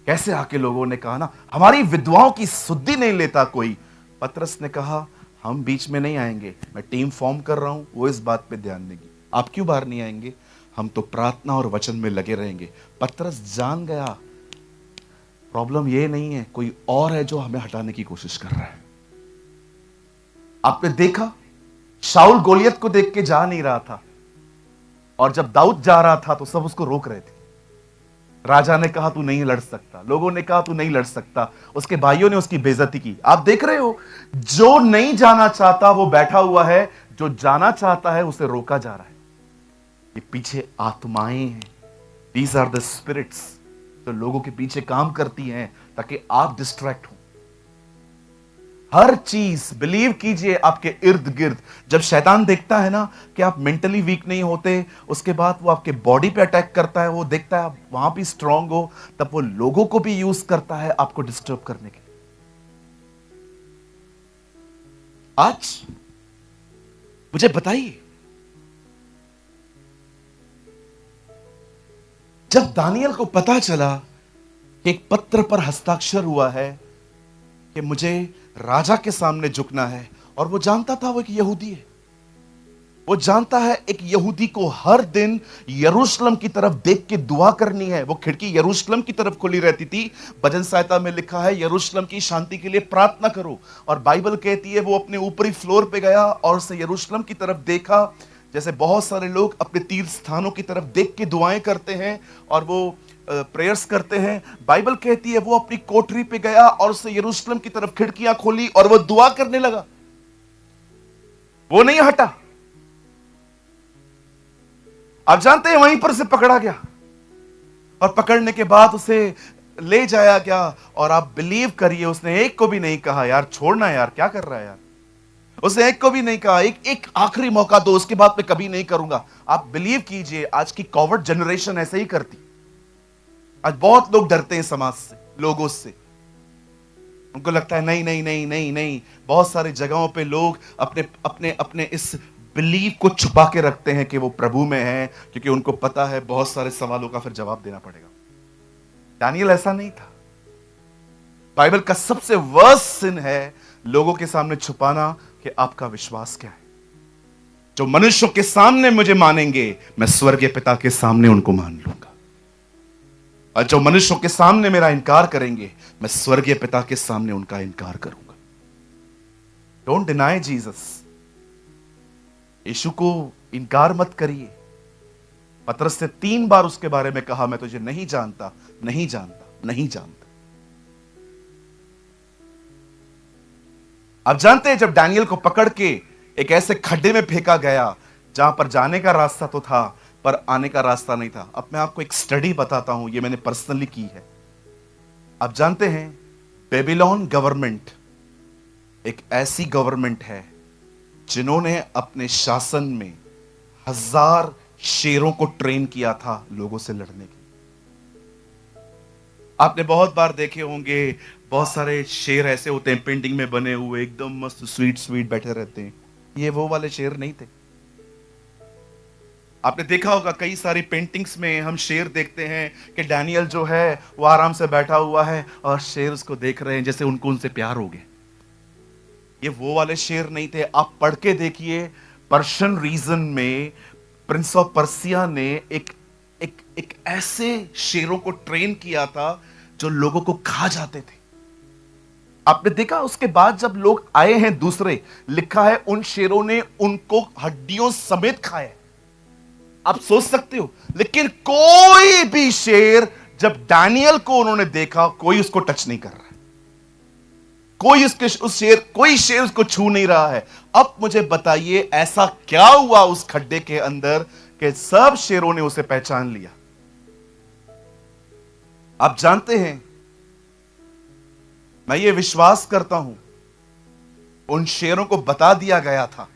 कैसे आके लोगों ने कहा ना, हमारी विधवाओं की सुधि नहीं लेता कोई। पतरस ने कहा, हम बीच में नहीं आएंगे, मैं टीम फॉर्म कर रहा हूं, वो इस बात पे ध्यान देगी। आप क्यों बाहर नहीं आएंगे? हम तो प्रार्थना और वचन में लगे रहेंगे। पतरस जान गया, प्रॉब्लम ये नहीं है, कोई और है जो हमें हटाने की कोशिश कर रहा है। आपने देखा, शाऊल गोलियत को देख के जा नहीं रहा था, और जब दाऊद जा रहा था तो सब उसको रोक रहे थे। राजा ने कहा तू नहीं लड़ सकता, लोगों ने कहा तू नहीं लड़ सकता, उसके भाइयों ने उसकी बेइज्जती की। आप देख रहे हो, जो नहीं जाना चाहता वो बैठा हुआ है, जो जाना चाहता है उसे रोका जा रहा है। ये पीछे आत्माएं हैं, दीज आर द स्पिरिट्स, जो लोगों के पीछे काम करती हैं ताकि आप डिस्ट्रैक्ट हो। हर चीज बिलीव कीजिए, आपके इर्द गिर्द जब शैतान देखता है ना कि आप मेंटली वीक नहीं होते, उसके बाद वो आपके बॉडी पे अटैक करता है, वो देखता है आप वहां भी स्ट्रांग हो, तब वो लोगों को भी यूज करता है आपको डिस्टर्ब करने के लिए। आज मुझे बताइए, जब दानियल को पता चला कि एक पत्र पर हस्ताक्षर हुआ है कि मुझे राजा के सामने झुकना है, और वो जानता था वो एक यहूदी है, वो जानता है एक यहूदी को हर दिन यरूशलेम की तरफ देख के दुआ करनी है। वो खिड़की यरूशलेम की तरफ खुली रहती थी। भजन संहिता में लिखा है यरूशलेम की शांति के लिए प्रार्थना करो, और बाइबल कहती है वो अपने ऊपरी फ्लोर पे गया और उसे यरूशलेम की तरफ देखा। जैसे बहुत सारे लोग अपने तीर्थ स्थानों की तरफ देख के दुआएं करते हैं और वो प्रेयर्स करते हैं, बाइबल कहती है वो अपनी कोठरी पे गया और उसे यरूशलेम की तरफ खिड़कियां खोली और वो दुआ करने लगा। वो नहीं हटा। आप जानते हैं वहीं पर से पकड़ा गया, और पकड़ने के बाद उसे ले जाया गया, और आप बिलीव करिए उसने एक को भी नहीं कहा यार छोड़ना यार, क्या कर रहा है यार। उसने एक को भी नहीं कहा एक आखिरी मौका दो, उसके बाद मैं कभी नहीं करूंगा। आप बिलीव कीजिए, आज की कॉवर्ड जनरेशन ऐसे ही करती। आज बहुत लोग डरते हैं समाज से, लोगों से। उनको लगता है नहीं नहीं नहीं नहीं नहीं। बहुत सारी जगहों पे लोग अपने अपने अपने इस बिलीव को छुपा के रखते हैं कि वो प्रभु में है, क्योंकि उनको पता है बहुत सारे सवालों का फिर जवाब देना पड़ेगा। दानियल ऐसा नहीं था। बाइबल का सबसे वर्स्ट सिन है लोगों के सामने छुपाना कि आपका विश्वास क्या है। जो मनुष्यों के सामने मुझे मानेंगे, मैं स्वर्गीय पिता के सामने उनको मान लूंगा, और जो मनुष्यों के सामने मेरा इनकार करेंगे, मैं स्वर्गीय पिता के सामने उनका इनकार करूंगा। Don't deny Jesus. यीशु को इनकार मत करिए। पतरस से 3 बार उसके बारे में कहा, मैं तुझे नहीं जानता, नहीं जानता, नहीं जानता। आप जानते हैं जब डैनियल को पकड़ के एक ऐसे खड्डे में फेंका गया जहां पर जाने का रास्ता तो था पर आने का रास्ता नहीं था। अब मैं आपको एक स्टडी बताता हूं, ये मैंने पर्सनली की है। आप जानते हैं बेबीलोन गवर्नमेंट एक ऐसी गवर्नमेंट है जिन्होंने अपने शासन में 1000 शेरों को ट्रेन किया था लोगों से लड़ने के लिए। आपने बहुत बार देखे होंगे, बहुत सारे शेर ऐसे होते हैं पेंटिंग में बने हुए, एकदम मस्त स्वीट स्वीट बैठे रहते हैं। ये वो वाले शेर नहीं थे। आपने देखा होगा कई सारी पेंटिंग्स में हम शेर देखते हैं कि डैनियल जो है वो आराम से बैठा हुआ है और शेर उसको देख रहे हैं जैसे उनको उनसे प्यार हो गया। ये वो वाले शेर नहीं थे। आप पढ़ के देखिए, पर्शियन रीजन में प्रिंस ऑफ पर्सिया ने एक एक एक ऐसे शेरों को ट्रेन किया था जो लोगों को खा जाते थे। आपने देखा उसके बाद जब लोग आए हैं दूसरे, लिखा है उन शेरों ने उनको हड्डियों समेत खाया। आप सोच सकते हो, लेकिन कोई भी शेर जब डैनियल को उन्होंने देखा, कोई उसको टच नहीं कर रहा है, कोई शेर उसको छू नहीं रहा है। अब मुझे बताइए ऐसा क्या हुआ उस खड्डे के अंदर कि सब शेरों ने उसे पहचान लिया। आप जानते हैं, मैं ये विश्वास करता हूं उन शेरों को बता दिया गया था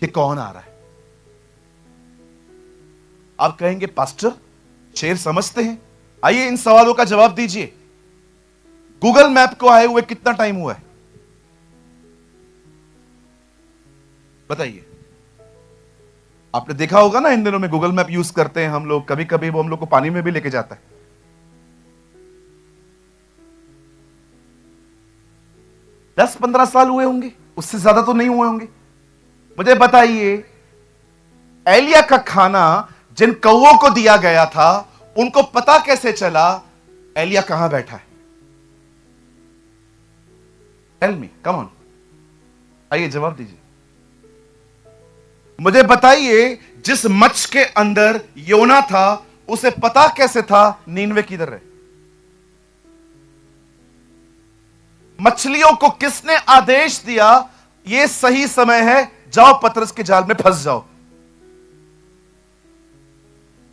कि कौन आ रहा है। आप कहेंगे पास्टर शेर समझते हैं? आइए इन सवालों का जवाब दीजिए। गूगल मैप को आए हुए कितना टाइम हुआ है बताइए। आपने देखा होगा ना, इन दिनों में गूगल मैप यूज करते हैं हम लोग, कभी कभी वो हम लोग को पानी में भी लेके जाता है। 10-15 साल हुए होंगे, उससे ज्यादा तो नहीं हुए होंगे। मुझे बताइए, एलिया का खाना जिन कौओं को दिया गया था, उनको पता कैसे चला एलिया कहां बैठा है? टेल मी, कम ऑन, आइए जवाब दीजिए। मुझे बताइए, जिस मच्छ के अंदर योना था, उसे पता कैसे था नीनवे किधर है? मछलियों को किसने आदेश दिया यह सही समय है, जाओ पतरस के जाल में फंस जाओ?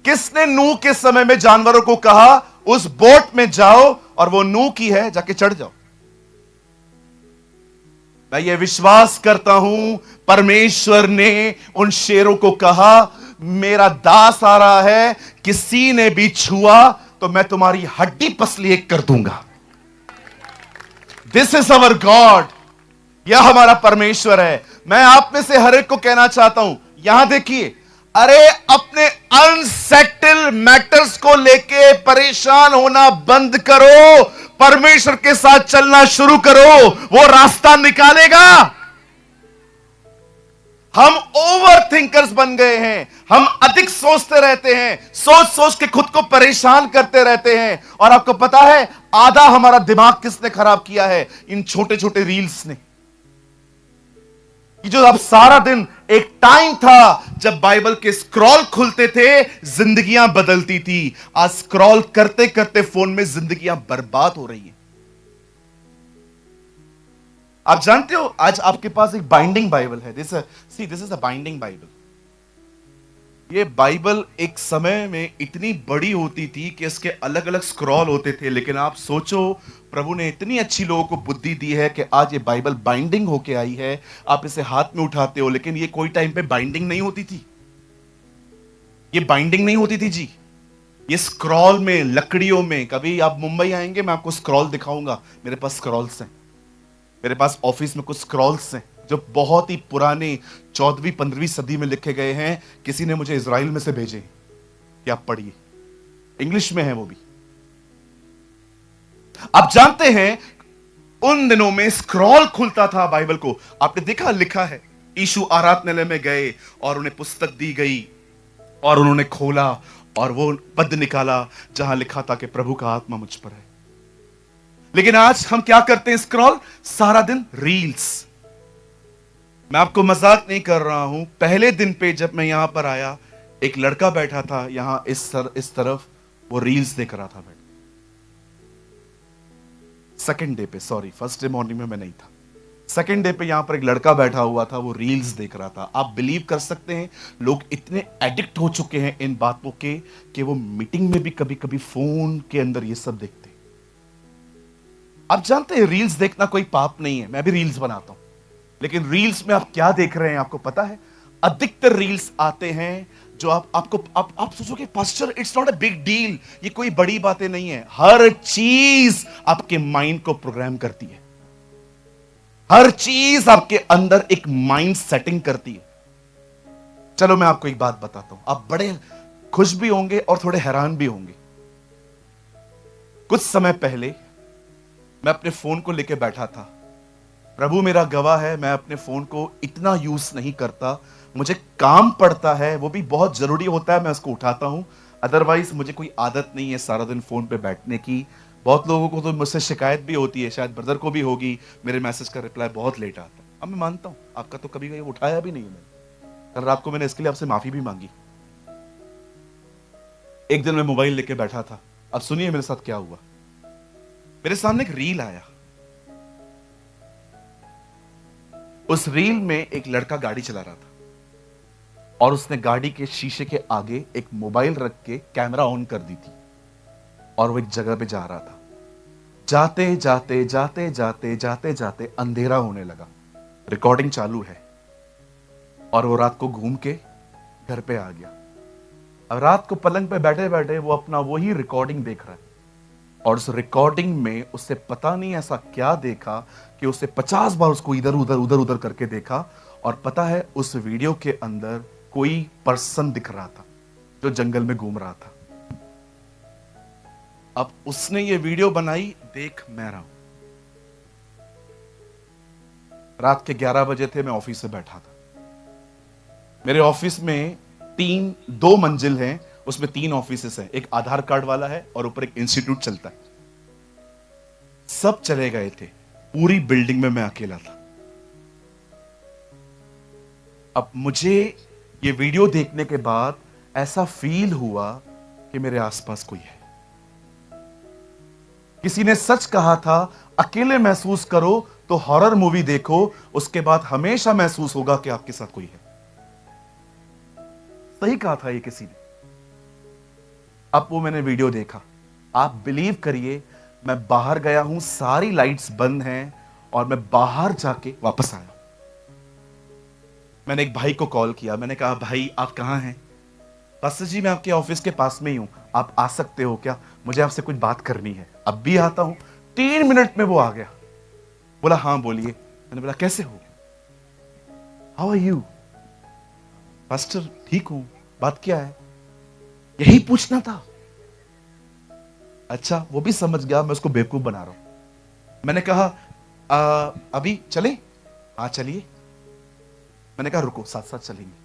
किसने नूह के समय में जानवरों को कहा उस बोट में जाओ और वो नूह की है, जाके चढ़ जाओ? मैं ये विश्वास करता हूं परमेश्वर ने उन शेरों को कहा, मेरा दास आ रहा है, किसी ने भी छुआ तो मैं तुम्हारी हड्डी पसली एक कर दूंगा। दिस इज अवर गॉड, यह हमारा परमेश्वर है। मैं आप में से हर एक को कहना चाहता हूं, यहां देखिए, अरे अपने अनसेटल मैटर्स को लेके परेशान होना बंद करो, परमेश्वर के साथ चलना शुरू करो, वो रास्ता निकालेगा। हम ओवर थिंकर्स बन गए हैं, हम अधिक सोचते रहते हैं, सोच सोच के खुद को परेशान करते रहते हैं। और आपको पता है आधा हमारा दिमाग किसने खराब किया है? इन छोटे छोटे रील्स ने। जो अब सारा दिन, एक टाइम था जब बाइबल के स्क्रॉल खुलते थे, जिंदगियां बदलती थी। आज स्क्रॉल करते करते फोन में जिंदगियां बर्बाद हो रही हैं। आप जानते हो आज आपके पास एक बाइंडिंग बाइबल है। This is a binding Bible. ये बाइबल एक समय में इतनी बड़ी होती थी कि इसके अलग अलग स्क्रॉल होते थे, लेकिन आप सोचो प्रभु ने इतनी अच्छी लोगों को बुद्धि दी है कि आज ये बाइबल बाइंडिंग होके आई है। आप इसे हाथ में उठाते हो, लेकिन ये कोई टाइम पे बाइंडिंग नहीं होती थी। ये बाइंडिंग नहीं होती थी जी, ये स्क्रॉल में, लकड़ियों में। कभी आप मुंबई आएंगे, मैं आपको स्क्रॉल दिखाऊंगा। मेरे पास स्क्रॉल्स हैं, मेरे पास ऑफिस में कुछ स्क्रॉल्स हैं जो बहुत ही पुराने 14वीं-15वीं सदी में लिखे गए हैं। किसी ने मुझे इजराइल में से भेजे कि आप पढ़िए, इंग्लिश में है वो भी। आप जानते हैं उन दिनों में स्क्रॉल खुलता था बाइबल को। आपने देखा, लिखा है यीशु आराधनालय में गए और उन्हें पुस्तक दी गई और उन्होंने खोला और वो पद निकाला जहां लिखा था कि प्रभु का आत्मा मुझ पर है। लेकिन आज हम क्या करते हैं? स्क्रॉल, सारा दिन रील्स। मैं आपको मजाक नहीं कर रहा हूं। पहले दिन पे जब मैं यहां पर आया, एक लड़का बैठा था यहां इस तरफ, वो रील्स देख रहा था बैठ। सेकंड डे पे, सॉरी फर्स्ट डे मॉर्निंग में मैं नहीं था, सेकंड डे पे यहां पर एक लड़का बैठा हुआ था, वो रील्स देख रहा था। आप बिलीव कर सकते हैं, लोग इतने एडिक्ट हो चुके हैं इन बातों के कि वो मीटिंग में भी कभी कभी फोन के अंदर ये सब देखते हैं। आप जानते हैं रील्स देखना कोई पाप नहीं है, मैं भी रील्स बनाता हूं, लेकिन रील्स में आप क्या देख रहे हैं आपको पता है? अधिकतर रील्स आते हैं जो आप सोचोगे pastor it's not a big deal, ये कोई बड़ी बातें नहीं है। हर चीज आपके माइंड को प्रोग्राम करती है, हर चीज आपके अंदर एक माइंड सेटिंग करती है। चलो मैं आपको एक बात बताता हूं, आप बड़े खुश भी होंगे और थोड़े हैरान भी होंगे। कुछ समय पहले मैं अपने फोन को लेकर बैठा था। प्रभु मेरा गवाह है, मैं अपने फोन को इतना यूज नहीं करता, मुझे काम पड़ता है, वो भी बहुत जरूरी होता है, मैं उसको उठाता हूं। अदरवाइज मुझे कोई आदत नहीं है सारा दिन फोन पे बैठने की। बहुत लोगों को तो मुझसे शिकायत भी होती है, शायद ब्रदर को भी होगी, मेरे मैसेज का रिप्लाई बहुत लेट आता है। अब मैं मानता हूं आपका तो कभी कभी उठाया भी नहीं है मैंने। कल रात को मैंने इसके लिए आपसे माफी भी मांगी। एक दिन मैं मोबाइल लेके बैठा था। अब सुनिए मेरे साथ क्या हुआ। मेरे सामने एक रील आया। उस रील में एक लड़का गाड़ी चला रहा था और उसने गाड़ी के शीशे के आगे एक मोबाइल रख के कैमरा ऑन कर दी थी और वो एक जगह पे जा रहा था। जाते जाते जाते जाते जाते जाते अंधेरा होने लगा, रिकॉर्डिंग चालू है और वो रात को घूम के घर पे आ गया। अब रात को पलंग पे बैठे बैठे वो अपना वही रिकॉर्डिंग देख रहा है और उस रिकॉर्डिंग में उससे पता नहीं ऐसा क्या देखा कि उससे 50 बार उसको इधर उधर उधर उधर करके देखा। और पता है उस वीडियो के अंदर कोई पर्सन दिख रहा था जो जंगल में घूम रहा था। अब उसने ये वीडियो बनाई, देख मैं रहा हूं। रात के 11 बजे थे, मैं ऑफिस से बैठा था। मेरे ऑफिस में दो मंजिल हैं, उसमें 3 ऑफिसेस हैं, एक आधार कार्ड वाला है और ऊपर एक इंस्टीट्यूट चलता है। सब चले गए थे, पूरी बिल्डिंग में मैं अकेला था। अब मुझे ये वीडियो देखने के बाद ऐसा फील हुआ कि मेरे आसपास कोई है। किसी ने सच कहा था, अकेले महसूस करो तो हॉरर मूवी देखो, उसके बाद हमेशा महसूस होगा कि आपके साथ कोई है। सही कहा था ये किसी ने। अब वो मैंने वीडियो देखा, आप बिलीव करिए, मैं बाहर गया हूं, सारी लाइट्स बंद हैं और मैं बाहर जाके वापस आया। मैंने एक भाई को कॉल किया, मैंने कहा भाई आप कहां हैं? पास्टर जी मैं आपके ऑफिस के पास में ही हूं, आप आ सकते हो क्या? मुझे आपसे कुछ बात करनी है। अब भी आता हूं। 3 मिनट में वो आ गया, बोला हाँ बोलिए। मैंने बोला कैसे हो, हाउ आर यू? पास्टर ठीक हूं, बात क्या है? यही पूछना था। अच्छा, वो भी समझ गया मैं उसको बेवकूफ बना रहा हूं। मैंने कहा अभी चले? हाँ चलिए। मैंने कहा रुको, साथ साथ चलेंगे।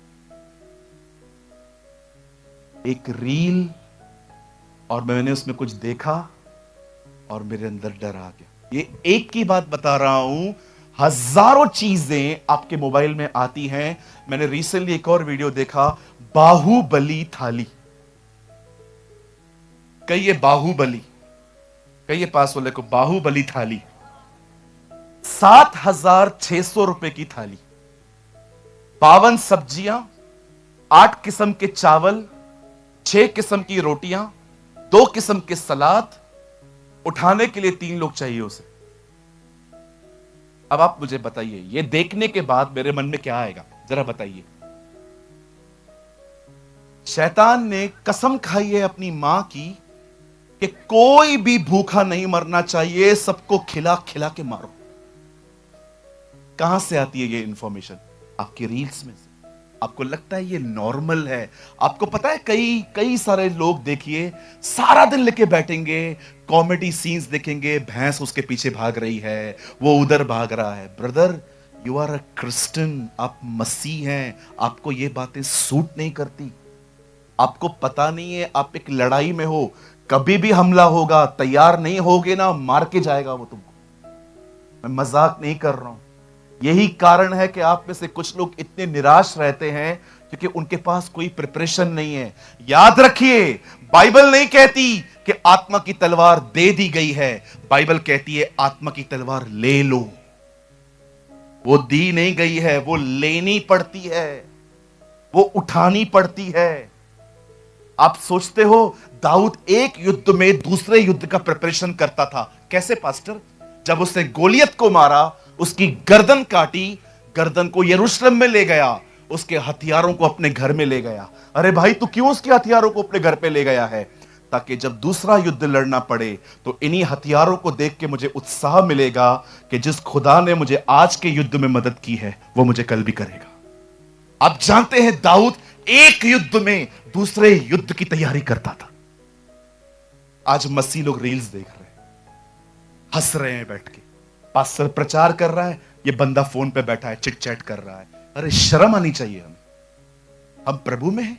एक रील और मैंने उसमें कुछ देखा और मेरे अंदर डर आ गया। ये एक की बात बता रहा हूं, हजारों चीजें आपके मोबाइल में आती हैं। मैंने रिसेंटली एक और वीडियो देखा, बाहुबली थाली। कहिए बाहुबली, कहिए पास वाले को बाहुबली थाली। 7,600 रुपए की थाली, 52 सब्जियां, 8 किस्म के चावल, 6 किस्म की रोटियां, 2 किस्म के सलाद, उठाने के लिए 3 लोग चाहिए उसे। अब आप मुझे बताइए, ये देखने के बाद मेरे मन में क्या आएगा, जरा बताइए। शैतान ने कसम खाई है अपनी मां की कि कोई भी भूखा नहीं मरना चाहिए, सबको खिला खिला के मारो। कहां से आती है ये इंफॉर्मेशन? आपकी रील्स में से। आपको लगता है ये नॉर्मल है? आपको पता है कई सारे लोग देखिए सारा दिन लेके बैठेंगे, कॉमेडी सीन्स देखेंगे, भैंस उसके पीछे भाग रही है, वो उधर भाग रहा है। Brother you are a Christian, आप मसीह हैं, आपको ये बातें सूट नहीं करती। आपको पता नहीं है आप एक लड़ाई में हो, कभी भी हमला होगा, तैयार नहीं होगे ना, मार के जाएगा वो तुमको। मैं मजाक नहीं कर रहा हूं। यही कारण है कि आप में से कुछ लोग इतने निराश रहते हैं क्योंकि उनके पास कोई प्रिपरेशन नहीं है। याद रखिए, बाइबल नहीं कहती कि आत्मा की तलवार दे दी गई है, बाइबल कहती है आत्मा की तलवार ले लो। वो दी नहीं गई है, वो लेनी पड़ती है, वो उठानी पड़ती है। आप सोचते हो दाऊद एक युद्ध में दूसरे युद्ध का प्रिपरेशन करता था? कैसे पास्टर? जब उसने गोलियत को मारा, उसकी गर्दन काटी, गर्दन को यरूशलेम में ले गया, उसके हथियारों को अपने घर में ले गया। अरे भाई, तू क्यों उसके हथियारों को अपने घर पे ले गया है? ताकि जब दूसरा युद्ध लड़ना पड़े तो इन्हीं हथियारों को देख के मुझे उत्साह मिलेगा कि जिस खुदा ने मुझे आज के युद्ध में मदद की है वो मुझे कल भी करेगा। आप जानते हैं, दाऊद एक युद्ध में दूसरे युद्ध की तैयारी करता था। आज मसीह लोग रील्स देख रहे हैं, हंस रहे हैं बैठ के। पास्टर प्रचार कर रहा है, ये बंदा फोन पे बैठा है, चिट चैट कर रहा है। अरे शर्म आनी चाहिए हमें। हम प्रभु में हैं।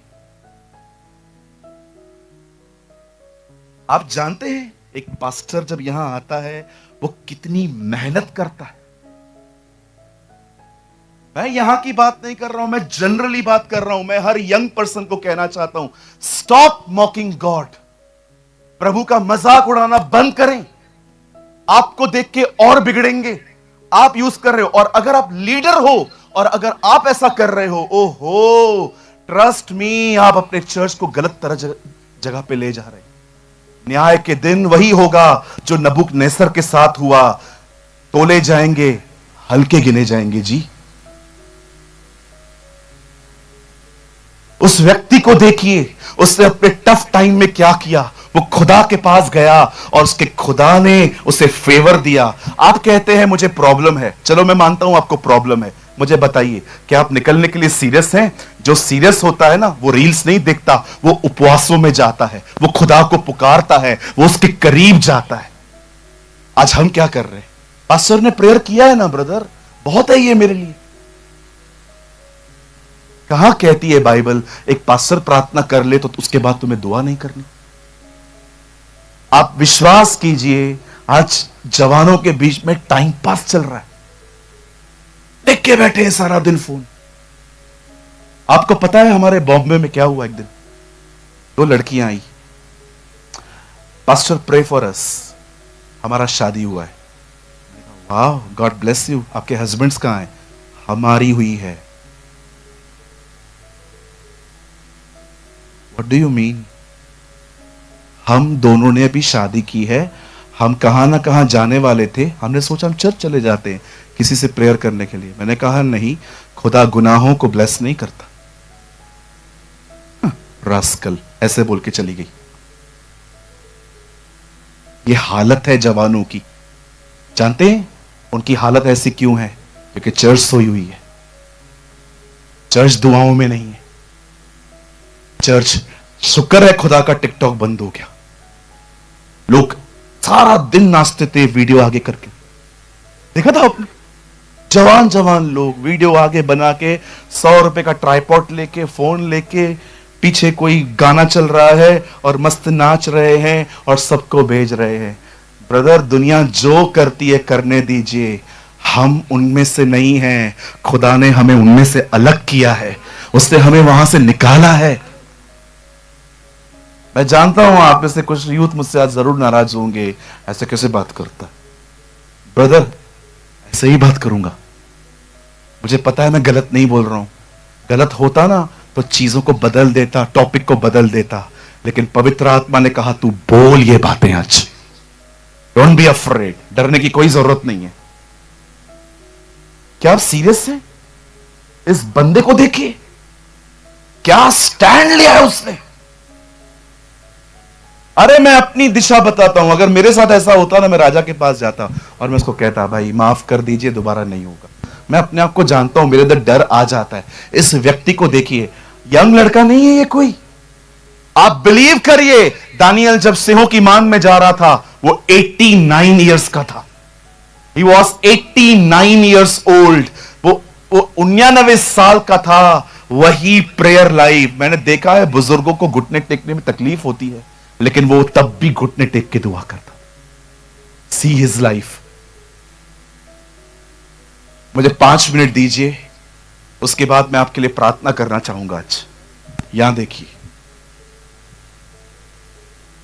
आप जानते हैं एक पास्टर जब यहां आता है वो कितनी मेहनत करता है। मैं यहां की बात नहीं कर रहा हूं, मैं जनरली बात कर रहा हूं। मैं हर यंग पर्सन को कहना चाहता हूं, स्टॉप मॉकिंग गॉड। प्रभु का मजाक उड़ाना बंद करें। आपको देख के और बिगड़ेंगे। आप यूज कर रहे हो, और अगर आप लीडर हो और अगर आप ऐसा कर रहे हो, ओहो, ट्रस्ट मी, आप अपने चर्च को गलत तरह जगह पे ले जा रहे हैं। न्याय के दिन वही होगा जो नबूकदनेस्सर के साथ हुआ। तोले जाएंगे, हल्के गिने जाएंगे जी। उस व्यक्ति को देखिए, उसने अपने टफ टाइम में क्या किया। वो खुदा के पास गया और उसके खुदा ने उसे फेवर दिया। आप कहते हैं मुझे प्रॉब्लम है, चलो मैं मानता हूं आपको प्रॉब्लम है। मुझे बताइए, क्या आप निकलने के लिए सीरियस हैं? जो सीरियस होता है ना, वो रील्स नहीं देखता, वो उपवासों में जाता है, वो खुदा को पुकारता है, वो उसके करीब जाता है। आज हम क्या कर रहे हैं? पास्टर ने प्रेयर किया है ना ब्रदर, बहुत है ये मेरे लिए। कहां कहती है बाइबल एक पास्टर प्रार्थना कर ले तो उसके बाद तुम्हें दुआ नहीं करनी? आप विश्वास कीजिए, आज जवानों के बीच में टाइम पास चल रहा है। देख के बैठे हैं सारा दिन फोन। आपको पता है हमारे बॉम्बे में क्या हुआ? एक दिन दो लड़कियां आई, पास्टर प्रे फॉर अस, हमारा शादी हुआ है। वाह, गॉड ब्लेस यू। आपके हस्बैंड्स कहां हैं? हमारी हुई है। What do you mean? हम दोनों ने अभी शादी की है। हम कहां ना कहां जाने वाले थे, हमने सोचा हम चर्च चले जाते हैं किसी से प्रेयर करने के लिए। मैंने कहा नहीं, खुदा गुनाहों को ब्लेस नहीं करता। रास्कल, ऐसे बोल के चली गई। ये हालत है जवानों की। जानते हैं उनकी हालत ऐसी क्यों है? क्योंकि चर्च सोई हुई है। चर्च दुआओं में नहीं है। चर्च, शुक्र है खुदा का टिकटॉक बंद हो गया। लोग सारा दिन नाचते थे वीडियो आगे करके। देखा था आपने? जवान जवान लोग वीडियो आगे बना के 100 रुपए का ट्राइपॉड लेके, फोन लेके, पीछे कोई गाना चल रहा है और मस्त नाच रहे हैं और सबको भेज रहे हैं। ब्रदर, दुनिया जो करती है करने दीजिए, हम उनमें से नहीं हैं। खुदा ने हमें उनमें से अलग किया है, उसने हमें वहां से निकाला है। मैं जानता हूं आप में से कुछ यूथ मुझसे आज जरूर नाराज होंगे, ऐसे कैसे बात करता है। ब्रदर, ऐसे ही बात करूंगा। मुझे पता है मैं गलत नहीं बोल रहा हूं। गलत होता ना तो चीजों को बदल देता, टॉपिक को बदल देता, लेकिन पवित्र आत्मा ने कहा तू बोल ये बातें आज। डोंट बी अफ्रेड, डरने की कोई जरूरत नहीं है। क्या आप सीरियस हैं? इस बंदे को देखिए, क्या स्टैंड लिया है उसने। अरे मैं अपनी दिशा बताता हूं, अगर मेरे साथ ऐसा होता ना, मैं राजा के पास जाता और मैं उसको कहता भाई माफ कर दीजिए, दोबारा नहीं होगा। मैं अपने आप को जानता हूं, मेरे अंदर डर आ जाता है। इस व्यक्ति को देखिए, यंग लड़का नहीं है ये कोई। आप बिलीव करिए, दानियल जब सिंहों की मान में जा रहा था वो 89 ईयर्स का था। He was 89 years old। वो 99 साल का था। वही प्रेयर लाइफ। मैंने देखा है बुजुर्गों को घुटने टेकने में तकलीफ होती है, लेकिन वो तब भी घुटने टेक के दुआ करता। See his life. मुझे 5 मिनट दीजिए, उसके बाद मैं आपके लिए प्रार्थना करना चाहूंगा। आज यहां देखिए,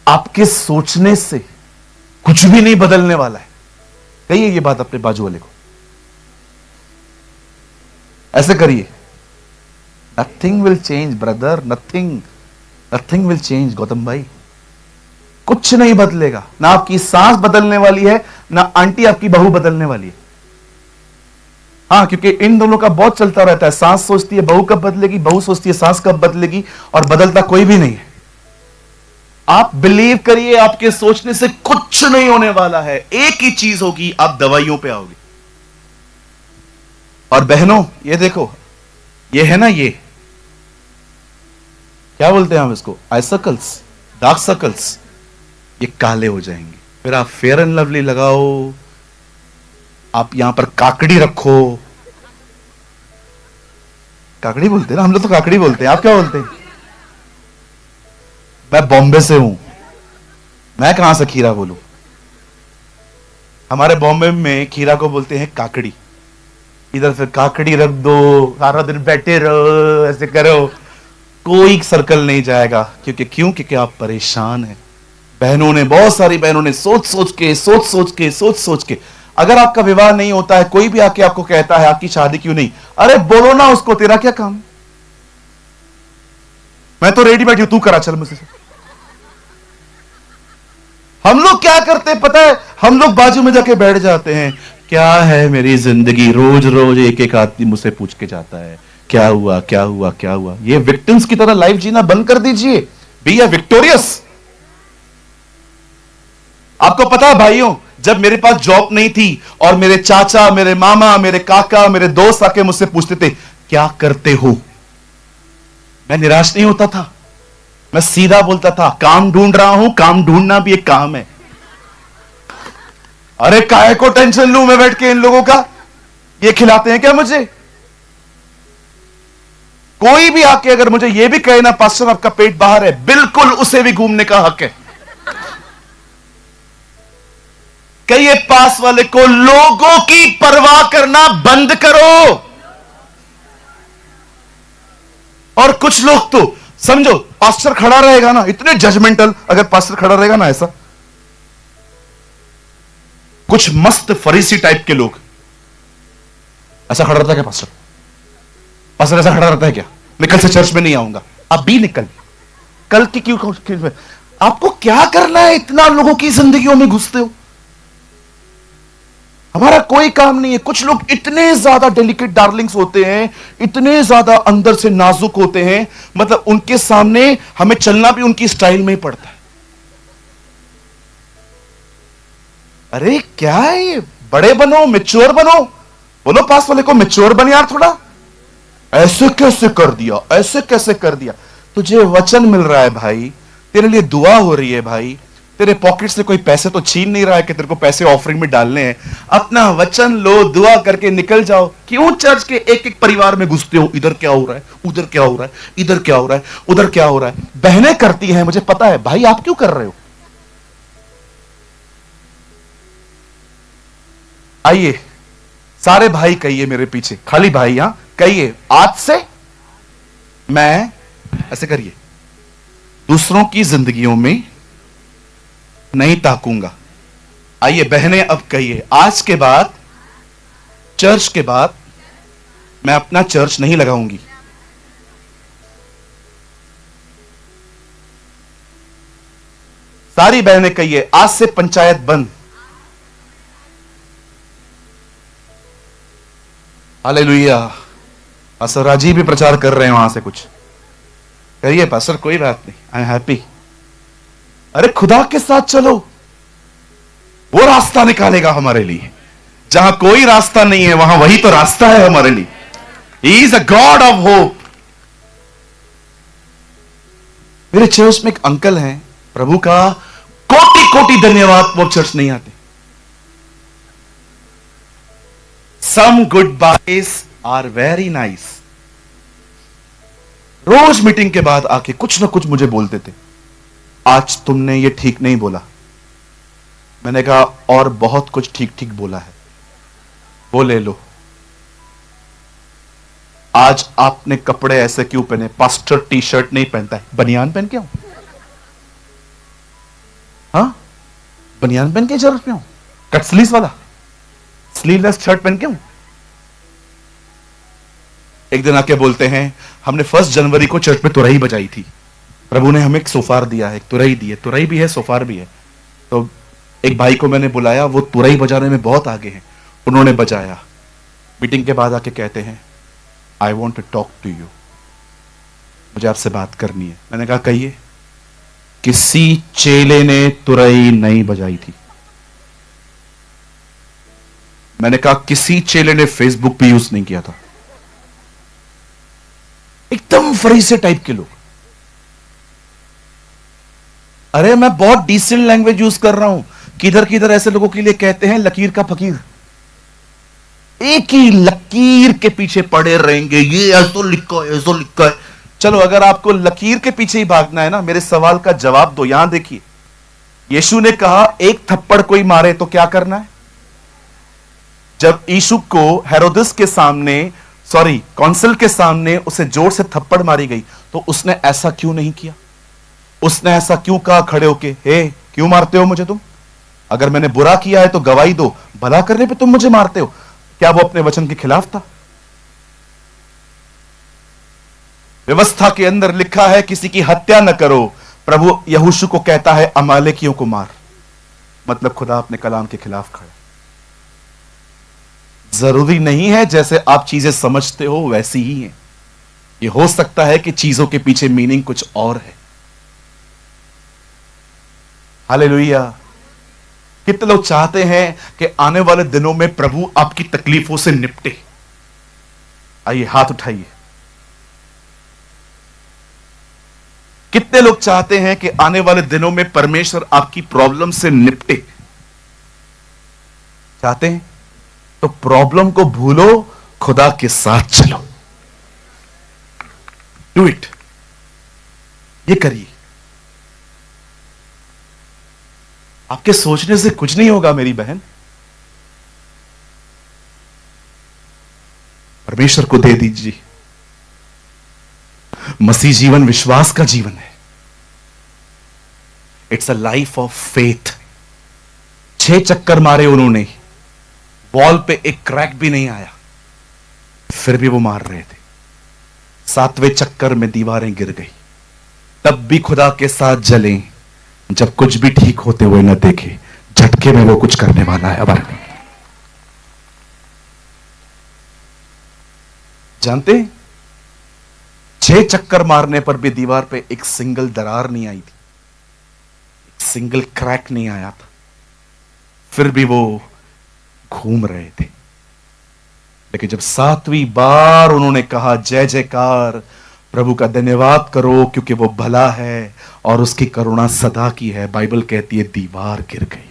आपके सोचने से कुछ भी नहीं बदलने वाला है। कहिए ये बात अपने बाजू वाले को, ऐसे करिए। Nothing will change brother, nothing will change Gautam भाई। कुछ नहीं बदलेगा। ना आपकी सांस बदलने वाली है, ना आंटी आपकी बहू बदलने वाली है। हाँ, क्योंकि इन दोनों का बहुत चलता रहता है। सास सोचती है बहू कब बदलेगी, बहू सोचती है सास कब बदलेगी, और बदलता कोई भी नहीं है। आप बिलीव करिए, आपके सोचने से कुछ नहीं होने वाला है। एक ही चीज होगी, आप दवाइयों पे आओगे। और बहनों, ये देखो, ये है ना, ये क्या बोलते हैं हम इसको, आई सर्कल्स, डार्क सर्कल्स, ये काले हो जाएंगे। फिर आप फेयर एंड लवली लगाओ, आप यहां पर काकड़ी रखो। काकड़ी बोलते हैं ना हम लोग, तो काकड़ी बोलते हैं, आप क्या बोलते हैं? मैं बॉम्बे से हूं, मैं कहां से खीरा बोलूं? हमारे बॉम्बे में खीरा को बोलते हैं काकड़ी। इधर फिर काकड़ी रख दो, सारा दिन बैठे रहो, ऐसे करो, कोई सर्कल नहीं जाएगा। क्योंकि आप परेशान हैं। बहनों ने, बहुत सारी बहनों ने सोच सोच के, अगर आपका विवाह नहीं होता है, कोई भी आके आपको कहता है आपकी शादी क्यों नहीं, अरे बोलो ना उसको, तेरा क्या काम, मैं तो रेडी बैठी हूं, तू करा चल मुझसे। हम लोग क्या करते हैं पता है? हम लोग बाजू में जाके बैठ जाते हैं, क्या है मेरी जिंदगी, रोज रोज एक एक आदमी मुझसे पूछ के जाता है क्या हुआ क्या हुआ क्या हुआ। ये विक्टिम्स की तरह लाइफ जीना बंद कर दीजिए, बी ए विक्टोरियस। आपको पता है भाइयों, जब मेरे पास जॉब नहीं थी और मेरे चाचा, मेरे मामा, मेरे काका, मेरे दोस्त आके मुझसे पूछते थे क्या करते हो, मैं निराश नहीं होता था। मैं सीधा बोलता था काम ढूंढ रहा हूं, काम ढूंढना भी एक काम है। अरे काहे को टेंशन लूं मैं बैठ के इन लोगों का, ये खिलाते हैं क्या मुझे? कोई भी आके अगर मुझे ये भी कहे ना पास्टर आपका पेट बाहर है, बिल्कुल उसे भी घूमने का हक है। कहिए पास वाले को, लोगों की परवाह करना बंद करो। और कुछ लोग तो समझो, पास्टर खड़ा रहेगा ना, इतने जजमेंटल, अगर पास्टर खड़ा रहेगा ना ऐसा, कुछ मस्त फरीसी टाइप के लोग, ऐसा खड़ा रहता है क्या पास्टर? पास्टर ऐसा खड़ा रहता है क्या? निकल से चर्च में नहीं आऊंगा। अब भी निकल, कल की क्यों? आपको क्या करना है, इतना लोगों की जिंदगियों में घुसते हो? हमारा कोई काम नहीं है। कुछ लोग इतने ज्यादा डेलिकेट डार्लिंग्स होते हैं, इतने ज्यादा अंदर से नाजुक होते हैं, मतलब उनके सामने हमें चलना भी उनकी स्टाइल में ही पड़ता है। अरे क्या है ये, बड़े बनो, मैच्योर बनो। बोलो पास वाले को, मैच्योर बन यार थोड़ा। ऐसे कैसे कर दिया, ऐसे कैसे कर दिया? तुझे वचन मिल रहा है भाई, तेरे लिए दुआ हो रही है भाई, तेरे पॉकेट से कोई पैसे तो छीन नहीं रहा है कि तेरे को पैसे ऑफरिंग में डालने हैं। अपना वचन लो, दुआ करके निकल जाओ। क्यों चर्च के एक एक परिवार में घुसते हो? इधर क्या हो रहा है, उधर क्या हो रहा है, इधर क्या हो रहा है, उधर क्या हो रहा है। बहनें करती हैं, मुझे पता है। भाई आप क्यों कर रहे हो? आइए सारे भाई कहिए मेरे पीछे, खाली भाई, यहां कहिए, आज से मैं, ऐसे करिए, दूसरों की जिंदगियों में नहीं ताकूंगा। आइए बहनें अब कहिए, आज के बाद, चर्च के बाद मैं अपना चर्च नहीं लगाऊंगी। सारी बहनें कहिए, आज से पंचायत बंद। हालेलुया। पास्टर राजीव भी प्रचार कर रहे हैं वहां से, कुछ करिए पास्टर, कोई बात नहीं, आई एम हैप्पी। अरे खुदा के साथ चलो, वो रास्ता निकालेगा हमारे लिए। जहां कोई रास्ता नहीं है, वहां वही तो रास्ता है हमारे लिए। He is a God of hope. मेरे चर्च में एक अंकल हैं, प्रभु का कोटि कोटि धन्यवाद, वो चर्च नहीं आते। Some good boys are very nice. रोज मीटिंग के बाद आके कुछ ना कुछ मुझे बोलते थे, आज तुमने ये ठीक नहीं बोला। मैंने कहा और बहुत कुछ ठीक ठीक बोला है, वो ले लो। आज आपने कपड़े ऐसे क्यों पहने? पास्टर टी शर्ट नहीं पहनता है, बनियान पहन के आऊं? हाँ, बनियान पहन के चर्च में आऊं? कट स्लीव्स वाला, स्लीवलेस शर्ट पहन के आऊं? एक दिन आके बोलते हैं, हमने 1 जनवरी को चर्च में तुरही बजाई थी, प्रभु ने हमें एक सोफार दिया है, तुरही दी है, तुरही भी है सोफार भी है। तो एक भाई को मैंने बुलाया, वो तुरही बजाने में बहुत आगे हैं, उन्होंने बजाया। मीटिंग के बाद आके कहते हैं, I want to talk to you, मुझे आपसे बात करनी है। मैंने कहा कहिए। किसी चेले ने तुरई नहीं बजाई थी। मैंने कहा किसी चेले ने फेसबुक भी यूज नहीं किया था। एकदम फरीसे टाइप के लोग। अरे मैं बहुत डिसेंट लैंग्वेज यूज कर रहा हूं। किधर किधर ऐसे लोगों के लिए कहते हैं लकीर का फकीर। एक ही लकीर के पीछे पड़े रहेंगे, ये ऐसो लिखा है, ऐसो लिखा है। चलो अगर आपको लकीर के पीछे ही भागना है ना, मेरे सवाल का जवाब दो। यहां देखिए, यीशु ने कहा एक थप्पड़ कोई मारे तो क्या करना है? जब यीशु को हेरोदिस के सामने, सॉरी कौंसिल के सामने उसे जोर से थप्पड़ मारी गई, तो उसने ऐसा क्यों नहीं किया? उसने ऐसा क्यों कहा खड़े होके, हे क्यों मारते हो मुझे तुम? अगर मैंने बुरा किया है तो गवाही दो, भला करने पे तुम मुझे मारते हो। क्या वो अपने वचन के खिलाफ था? व्यवस्था के अंदर लिखा है किसी की हत्या न करो। प्रभु यहोशू को कहता है अमालेकियों को मार। मतलब खुदा अपने कलाम के खिलाफ खड़ा। जरूरी नहीं है जैसे आप चीजें समझते हो वैसी ही है। यह हो सकता है कि चीजों के पीछे मीनिंग कुछ और है। हालेलुया। कितने लोग चाहते हैं कि आने वाले दिनों में प्रभु आपकी तकलीफों से निपटे? आइए हाथ उठाइए। कितने लोग चाहते हैं कि आने वाले दिनों में परमेश्वर आपकी प्रॉब्लम से निपटे? चाहते हैं? तो प्रॉब्लम को भूलो, खुदा के साथ चलो। Do it. ये करिए। आपके सोचने से कुछ नहीं होगा मेरी बहन। परमेश्वर को दे दीजिए। मसीह जीवन विश्वास का जीवन है। It's a life of faith. 6 चक्कर मारे उन्होंने, वॉल पे एक क्रैक भी नहीं आया, फिर भी वो मार रहे थे। 7वें चक्कर में दीवारें गिर गई। तब भी खुदा के साथ जले, जब कुछ भी ठीक होते हुए न देखे। झटके में वो कुछ करने वाला है। अब जानते हैं, 6 चक्कर मारने पर भी दीवार पे एक सिंगल दरार नहीं आई थी, एक सिंगल क्रैक नहीं आया था, फिर भी वो घूम रहे थे। लेकिन जब 7वीं बार उन्होंने कहा जय जयकार, प्रभु का धन्यवाद करो क्योंकि वो भला है और उसकी करुणा सदा की है, बाइबल कहती है दीवार गिर गई।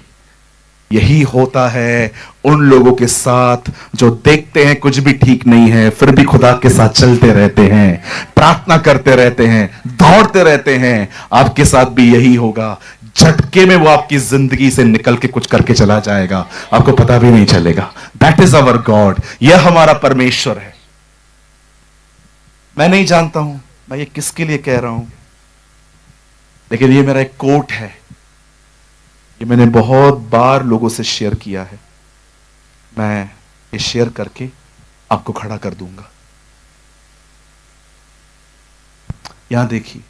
यही होता है उन लोगों के साथ जो देखते हैं कुछ भी ठीक नहीं है, फिर भी खुदा के साथ चलते रहते हैं, प्रार्थना करते रहते हैं, दौड़ते रहते हैं। आपके साथ भी यही होगा। झटके में वो आपकी जिंदगी से निकल के कुछ करके चला जाएगा, आपको पता भी नहीं चलेगा। That is our God. यह हमारा परमेश्वर है। मैं नहीं जानता हूं मैं ये किसके लिए कह रहा हूं, लेकिन ये मेरा एक कोट है। ये मैंने बहुत बार लोगों से शेयर किया है। मैं ये शेयर करके आपको खड़ा कर दूंगा। यहां देखिए,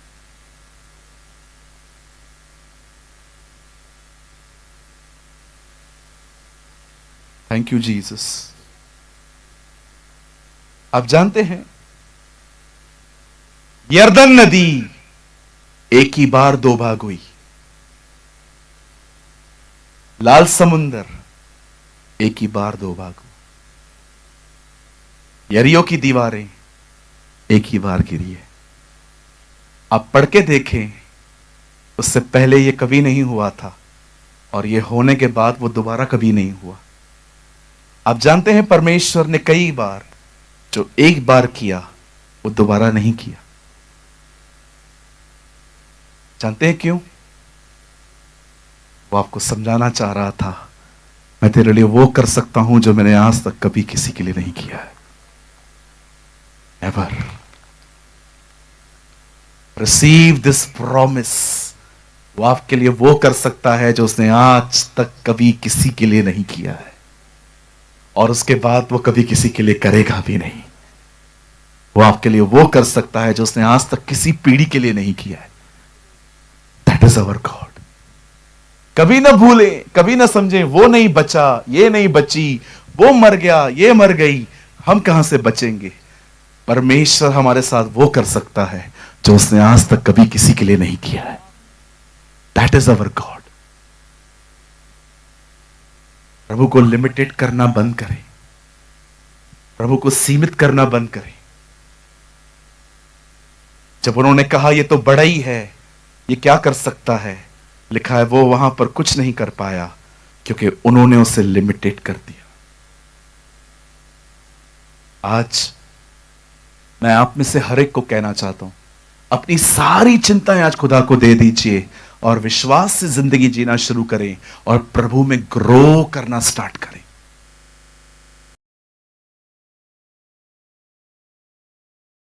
थैंक यू जीसस। आप जानते हैं यरदन नदी एक ही बार 2 भाग हुई। लाल समुंदर एक ही बार 2 भाग हुआ। यरीहो की दीवारें एक ही बार गिरी है। आप पढ़ के देखें, उससे पहले ये कभी नहीं हुआ था और ये होने के बाद वो दोबारा कभी नहीं हुआ। आप जानते हैं परमेश्वर ने कई बार जो एक बार किया वो दोबारा नहीं किया। जानते हैं क्यों? वो आपको समझाना चाह रहा था, मैं तेरे लिए वो कर सकता हूं जो मैंने आज तक कभी किसी के लिए नहीं किया है। Ever receive this promise. वो आपके लिए वो कर सकता है जो उसने आज तक कभी किसी के लिए नहीं किया है, और उसके बाद वो कभी किसी के लिए करेगा भी नहीं। वो आपके लिए वो कर सकता है जो उसने आज तक किसी पीढ़ी के लिए नहीं किया है। That is our God. कभी ना भूलें, कभी ना समझें वो नहीं बचा, ये नहीं बची, वो मर गया, ये मर गई। हम कहां से बचेंगे? परमेश्वर हमारे साथ वो कर सकता है जो उसने आज तक कभी किसी के लिए नहीं किया है। That is our God. प्रभु को लिमिटेड करना बंद करें, प्रभु को सीमित करना बंद करें। जब उन्होंने कहा ये तो बड़ा ही है, ये क्या कर सकता है, लिखा है वो वहां पर कुछ नहीं कर पाया क्योंकि उन्होंने उसे लिमिटेड कर दिया। आज मैं आप में से हर एक को कहना चाहता हूं, अपनी सारी चिंताएं आज खुदा को दे दीजिए और विश्वास से जिंदगी जीना शुरू करें और प्रभु में ग्रो करना स्टार्ट करें।